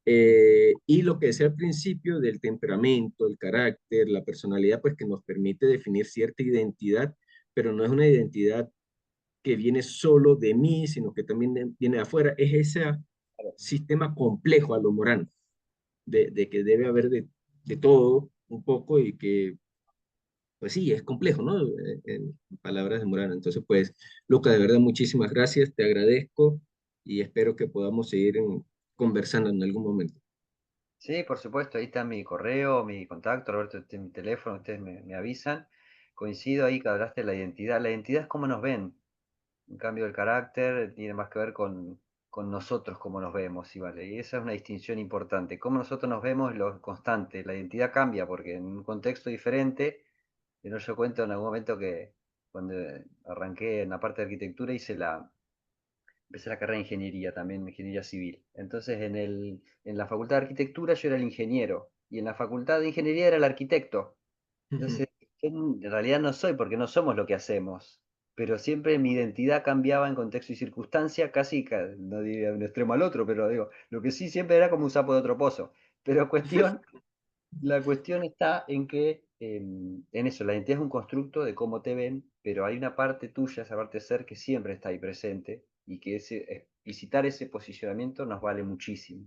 y lo que decía al principio del temperamento, el carácter, la personalidad, pues que nos permite definir cierta identidad, pero no es una identidad que viene solo de mí, sino que también viene de afuera, es ese sistema complejo a lo Morán, de que debe haber de todo un poco y que, pues sí, es complejo, ¿no? En palabras de Morán. Entonces, pues, Luca, de verdad, muchísimas gracias, te agradezco y espero que podamos seguir conversando en algún momento. Sí, por supuesto, ahí está mi correo, mi contacto, Roberto, este es mi teléfono, ustedes me avisan. Coincido ahí que hablaste de la identidad. La identidad es cómo nos ven. En cambio, el carácter tiene más que ver con nosotros, cómo nos vemos, ¿sí, vale? Y esa es una distinción importante. Cómo nosotros nos vemos es lo constante. La identidad cambia porque en un contexto diferente, yo cuento en algún momento que cuando arranqué en la parte de arquitectura empecé la carrera de ingeniería, también ingeniería civil. Entonces en la facultad de arquitectura yo era el ingeniero y en la facultad de ingeniería era el arquitecto. Entonces, yo en realidad no soy porque no somos lo que hacemos, pero siempre mi identidad cambiaba en contexto y circunstancia, casi, no diría de un extremo al otro, pero digo, lo que sí siempre era como un sapo de otro pozo. Pero la cuestión está en que, en eso, la identidad es un constructo de cómo te ven, pero hay una parte tuya, esa parte de ser, que siempre está ahí presente y que visitar ese posicionamiento nos vale muchísimo.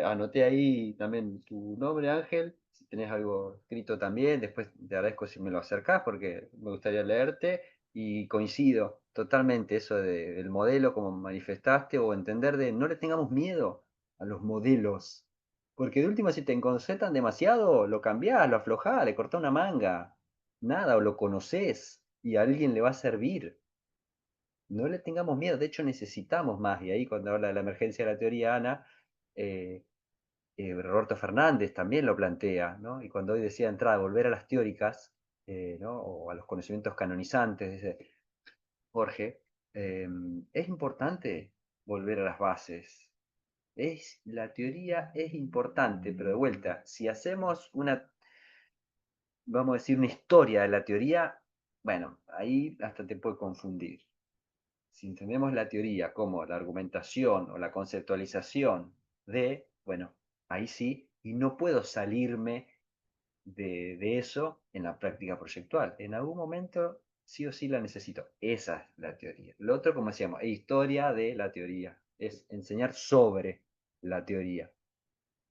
Anoté ahí también tu nombre, Ángel, si tenés algo escrito también, después te agradezco si me lo acercás porque me gustaría leerte y coincido totalmente eso del modelo como manifestaste o entender de no le tengamos miedo a los modelos, porque de última si te enconcetan demasiado, lo cambiás, lo aflojás, le cortás una manga, nada, o lo conocés y a alguien le va a servir. No le tengamos miedo, de hecho necesitamos más, y ahí cuando habla de la emergencia de la teoría Ana, eh, Roberto Fernández también lo plantea, ¿no? Y cuando hoy decía entrada, volver a las teóricas, ¿no? O a los conocimientos canonizantes, dice Jorge, es importante volver a las bases. La teoría es importante, pero de vuelta, si hacemos vamos a decir, una historia de la teoría, bueno, ahí hasta te puede confundir. Si entendemos la teoría como la argumentación o la conceptualización bueno, ahí sí, y no puedo salirme de eso en la práctica proyectual. En algún momento sí o sí la necesito. Esa es la teoría. Lo otro, como decíamos, es historia de la teoría. Es enseñar sobre la teoría.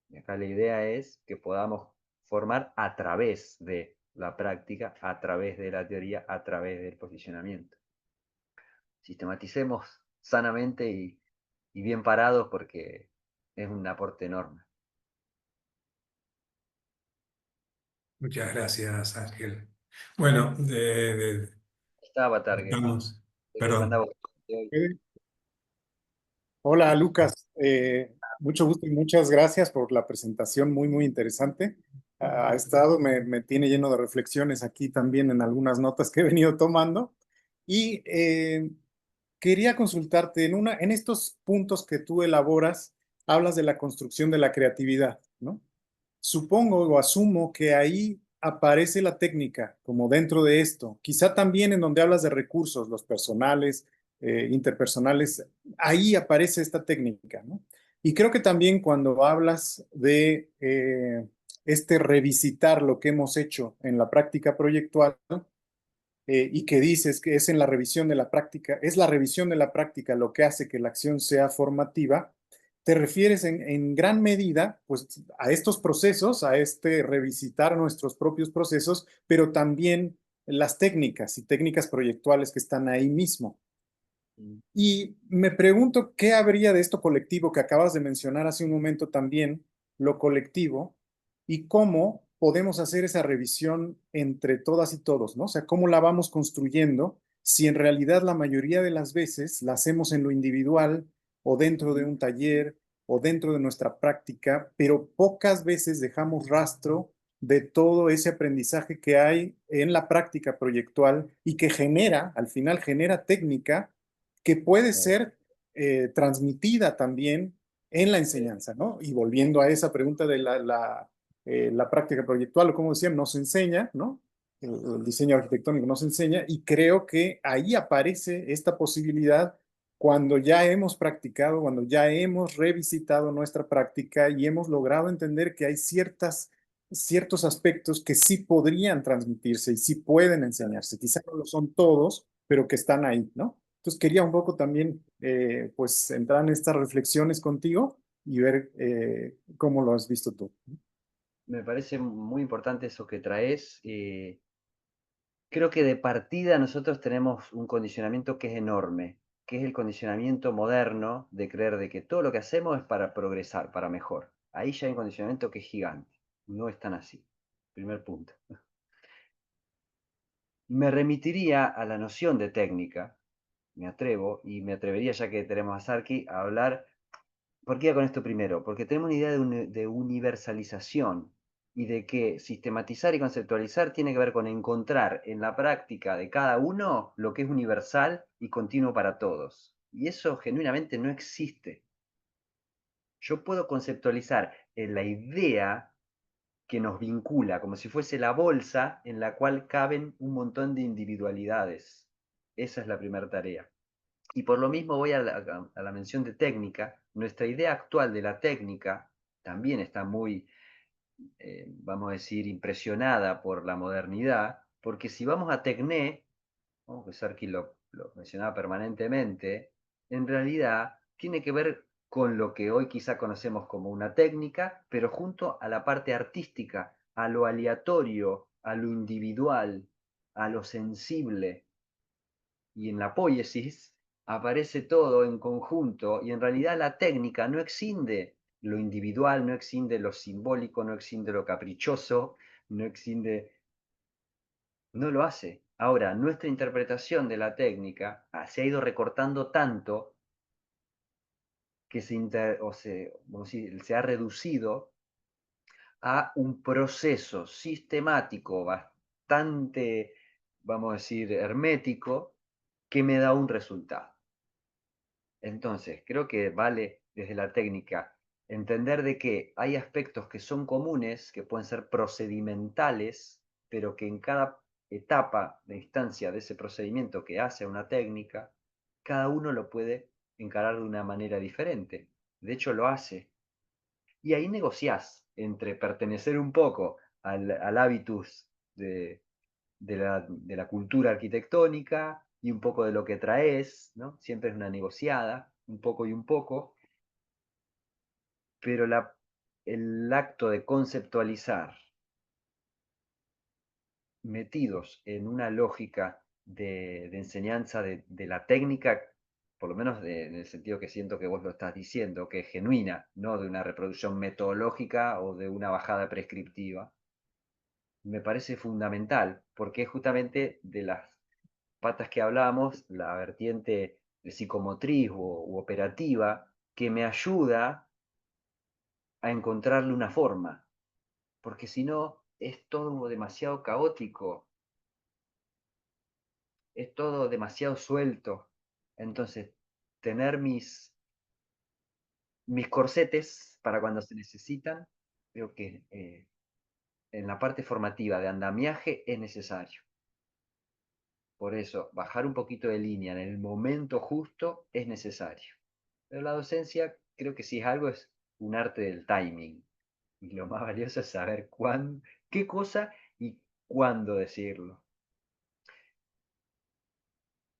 Y acá la idea es que podamos formar a través de la práctica, a través de la teoría, a través del posicionamiento. Sistematicemos sanamente y bien parados porque es un aporte enorme. Muchas gracias, Ángel. Bueno, Está Avatar, estamos, que mandaba perdón. hoy. Hola Lucas, mucho gusto y muchas gracias por la presentación, muy, muy interesante. Ha estado, me tiene lleno de reflexiones aquí también en algunas notas que he venido tomando. Y quería consultarte en estos puntos que tú elaboras, hablas de la construcción de la creatividad, ¿no? Supongo o asumo que ahí aparece la técnica, como dentro de esto. Quizá también en donde hablas de recursos, los personales, interpersonales, ahí aparece esta técnica, ¿no? Y creo que también cuando hablas de este revisitar lo que hemos hecho en la práctica proyectual, y que dices que es en la revisión de la práctica, es la revisión de la práctica lo que hace que la acción sea formativa, te refieres en gran medida pues, a estos procesos, a este revisitar nuestros propios procesos, pero también las técnicas y técnicas proyectuales que están ahí mismo. Y me pregunto qué habría de esto colectivo que acabas de mencionar hace un momento también, lo colectivo, y cómo podemos hacer esa revisión entre todas y todos, ¿no? O sea, cómo la vamos construyendo si en realidad la mayoría de las veces la hacemos en lo individual o dentro de un taller o dentro de nuestra práctica, pero pocas veces dejamos rastro de todo ese aprendizaje que hay en la práctica proyectual y que genera, al final genera técnica que puede ser transmitida también en la enseñanza, ¿no? Y volviendo a esa pregunta de la práctica proyectual, o como decían, nos enseña, ¿no? El diseño arquitectónico nos enseña y creo que ahí aparece esta posibilidad cuando ya hemos practicado, cuando ya hemos revisitado nuestra práctica y hemos logrado entender que hay ciertos aspectos que sí podrían transmitirse y sí pueden enseñarse. Quizá no lo son todos, pero que están ahí, ¿no? Entonces quería un poco también, pues, entrar en estas reflexiones contigo y ver cómo lo has visto tú. Me parece muy importante eso que traes. Creo que de partida nosotros tenemos un condicionamiento que es enorme, que es el condicionamiento moderno de creer de que todo lo que hacemos es para progresar, para mejor. Ahí ya hay un condicionamiento que es gigante. No es tan así. Primer punto. Me remitiría a la noción de técnica, me atrevo, y me atrevería, ya que tenemos a Sarki, a hablar. ¿Por qué iba con esto primero? Porque tenemos una idea de universalización y de que sistematizar y conceptualizar tiene que ver con encontrar en la práctica de cada uno lo que es universal y continuo para todos. Y eso genuinamente no existe. Yo puedo conceptualizar en la idea que nos vincula, como si fuese la bolsa en la cual caben un montón de individualidades. Esa es la primera tarea. Y por lo mismo voy a la mención de técnica. Nuestra idea actual de la técnica también está muy, vamos a decir, impresionada por la modernidad, porque si vamos a Tecné, que Serki lo mencionaba permanentemente, en realidad tiene que ver con lo que hoy quizá conocemos como una técnica, pero junto a la parte artística, a lo aleatorio, a lo individual, a lo sensible. Y en la poiesis aparece todo en conjunto y en realidad la técnica no exinde lo individual, no exinde lo simbólico, no exinde lo caprichoso, no exinde, no lo hace. Ahora, nuestra interpretación de la técnica se ha ido recortando tanto que se ha reducido a un proceso sistemático bastante, vamos a decir, hermético, que me da un resultado. Entonces, creo que vale desde la técnica entender de que hay aspectos que son comunes, que pueden ser procedimentales, pero que en cada etapa de instancia de ese procedimiento que hace una técnica, cada uno lo puede encarar de una manera diferente. De hecho, lo hace. Y ahí negociás entre pertenecer un poco al hábitus de de la cultura arquitectónica y un poco de lo que traes, ¿no? Siempre es una negociada, un poco y un poco, pero el acto de conceptualizar metidos en una lógica de enseñanza de la técnica, por lo menos en el sentido que siento que vos lo estás diciendo, que es genuina, no de una reproducción metodológica o de una bajada prescriptiva, me parece fundamental, porque es justamente de las patas que hablamos, la vertiente de psicomotriz u operativa, que me ayuda a encontrarle una forma, porque si no es todo demasiado caótico, es todo demasiado suelto. Entonces, tener mis corsetes para cuando se necesitan, creo que en la parte formativa de andamiaje es necesario. Por eso, bajar un poquito de línea en el momento justo es necesario. Pero la docencia, creo que si es algo, es un arte del timing. Y lo más valioso es saber qué cosa y cuándo decirlo.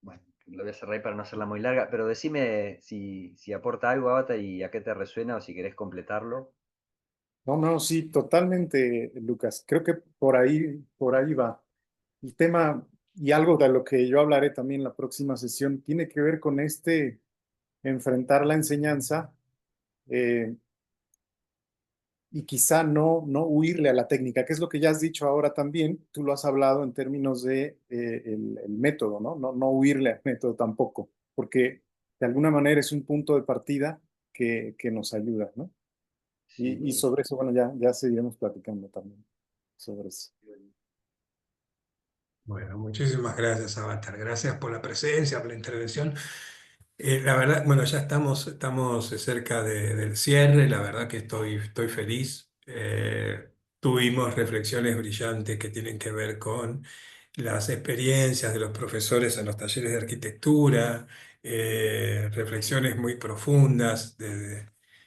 Bueno, lo voy a cerrar ahí para no hacerla muy larga, pero decime si aporta algo, Avatar, y a qué te resuena o si querés completarlo. No, no, sí, totalmente, Lucas. Creo que por ahí va. El tema y algo de lo que yo hablaré también en la próxima sesión tiene que ver con enfrentar la enseñanza eh, y quizá no huirle a la técnica, que es lo que ya has dicho ahora también. Tú lo has hablado en términos de el método, ¿no? No huirle al método tampoco, porque de alguna manera es un punto de partida que nos ayuda, ¿no? Y Sí, sobre eso, bueno, ya seguiremos platicando también sobre eso. Bueno, muchísimas gracias, Avatar. Gracias por la presencia, por la intervención. La verdad, bueno, ya estamos cerca del cierre. La verdad que estoy feliz. Tuvimos reflexiones brillantes que tienen que ver con las experiencias de los profesores en los talleres de arquitectura, reflexiones muy profundas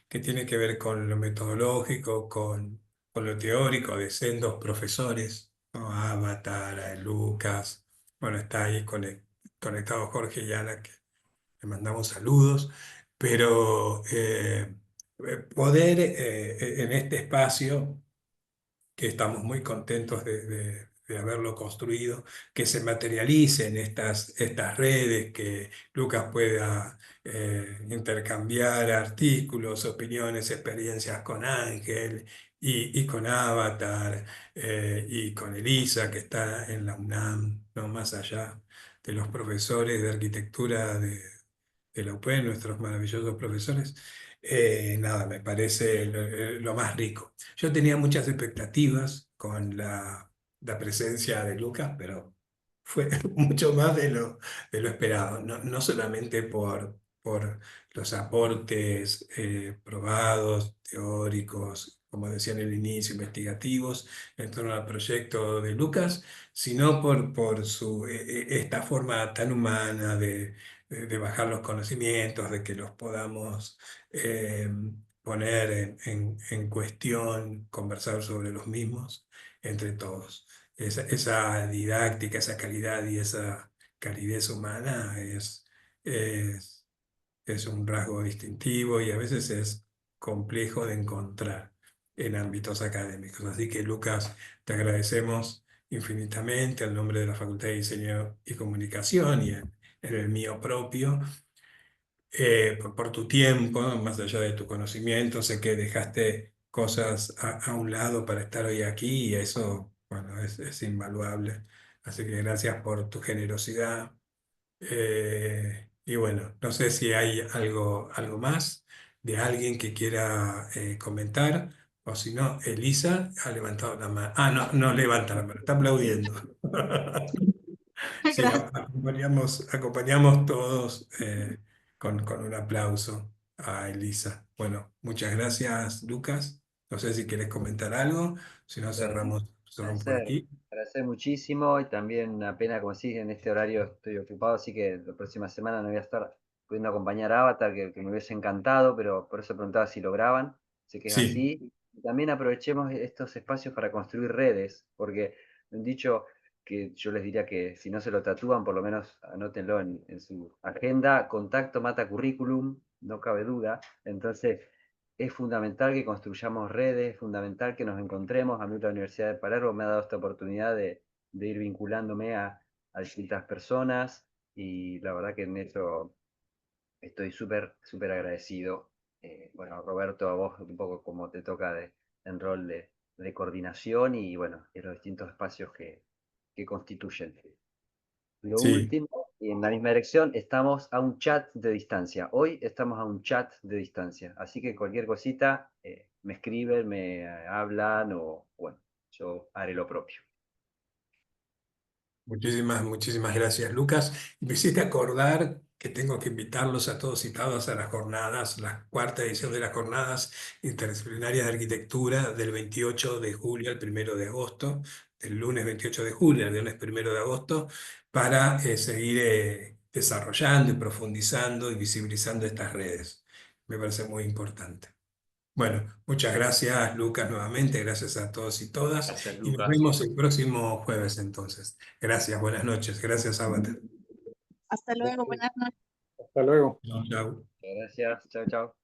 que tienen que ver con lo metodológico, con lo teórico de sendos profesores, ¿no? Avatar, Lucas, bueno, está ahí conectado Jorge y Ana, que le mandamos saludos, pero poder en este espacio que estamos muy contentos de haberlo construido, que se materialicen estas redes, que Lucas pueda intercambiar artículos, opiniones, experiencias con Ángel y con Avatar y con Elisa, que está en la UNAM, no más allá de los profesores de arquitectura de la UPE, nuestros maravillosos profesores. Nada, me parece lo más rico. Yo tenía muchas expectativas con la presencia de Lucas, pero fue mucho más de lo esperado, no solamente por los aportes probados, teóricos, como decía en el inicio, investigativos en torno al proyecto de Lucas, sino por esta forma tan humana de bajar los conocimientos, de que los podamos eh, poner en cuestión, conversar sobre los mismos entre todos. Esa didáctica, esa calidad y esa calidez humana es un rasgo distintivo y a veces es complejo de encontrar en ámbitos académicos. Así que, Lucas, te agradecemos infinitamente en nombre de la Facultad de Diseño y Comunicación y en el mío propio, por tu tiempo, más allá de tu conocimiento. Sé que dejaste cosas a un lado para estar hoy aquí y eso, bueno, es invaluable. Así que gracias por tu generosidad. Y bueno, no sé si hay algo más de alguien que quiera comentar, o si no, Elisa ha levantado la mano. Ah, no levanta la mano, está aplaudiendo. Sí, Gracias. acompañamos todos con un aplauso a Elisa. Bueno, muchas gracias, Lucas. No sé si quieres comentar algo, si no Bueno, cerramos por agradecer, aquí. agradecer muchísimo y también una pena, como decís, en este horario estoy ocupado, así que la próxima semana no voy a estar pudiendo acompañar a Avatar, que me hubiese encantado, pero por eso preguntaba si lo graban, sé que es Sí, así. Y también aprovechemos estos espacios para construir redes, porque me han dicho, que yo les diría que si no se lo tatúan, por lo menos anótenlo en su agenda. Contacto mata currículum, no cabe duda. Entonces, es fundamental que construyamos redes, es fundamental que nos encontremos. A mí la Universidad de Palermo me ha dado esta oportunidad de ir vinculándome a distintas personas, y la verdad que en eso estoy súper, súper agradecido. Bueno, Roberto, a vos un poco como te toca en rol de coordinación, y bueno, en los distintos espacios que constituyen. Lo Sí, último, y en la misma dirección, estamos a un chat de distancia. Hoy estamos a un chat de distancia. Así que cualquier cosita, me escriben, me hablan, o bueno, yo haré lo propio. muchísimas gracias, Lucas. Me hiciste acordar que tengo que invitarlos a todos y todas a las jornadas, la cuarta edición de las jornadas interdisciplinarias de arquitectura del 28 de julio al 1 de agosto, del lunes 28 de julio al viernes 1 de agosto, para seguir desarrollando y profundizando y visibilizando estas redes. Me parece muy importante. Bueno, muchas gracias, Lucas, nuevamente. Gracias a todos y todas. Gracias, Y nos Lucas. vemos el próximo jueves entonces. Gracias, buenas noches. Gracias, Avatar. Hasta luego, buenas noches. Hasta luego. Chao, chao. Gracias, chao, chao.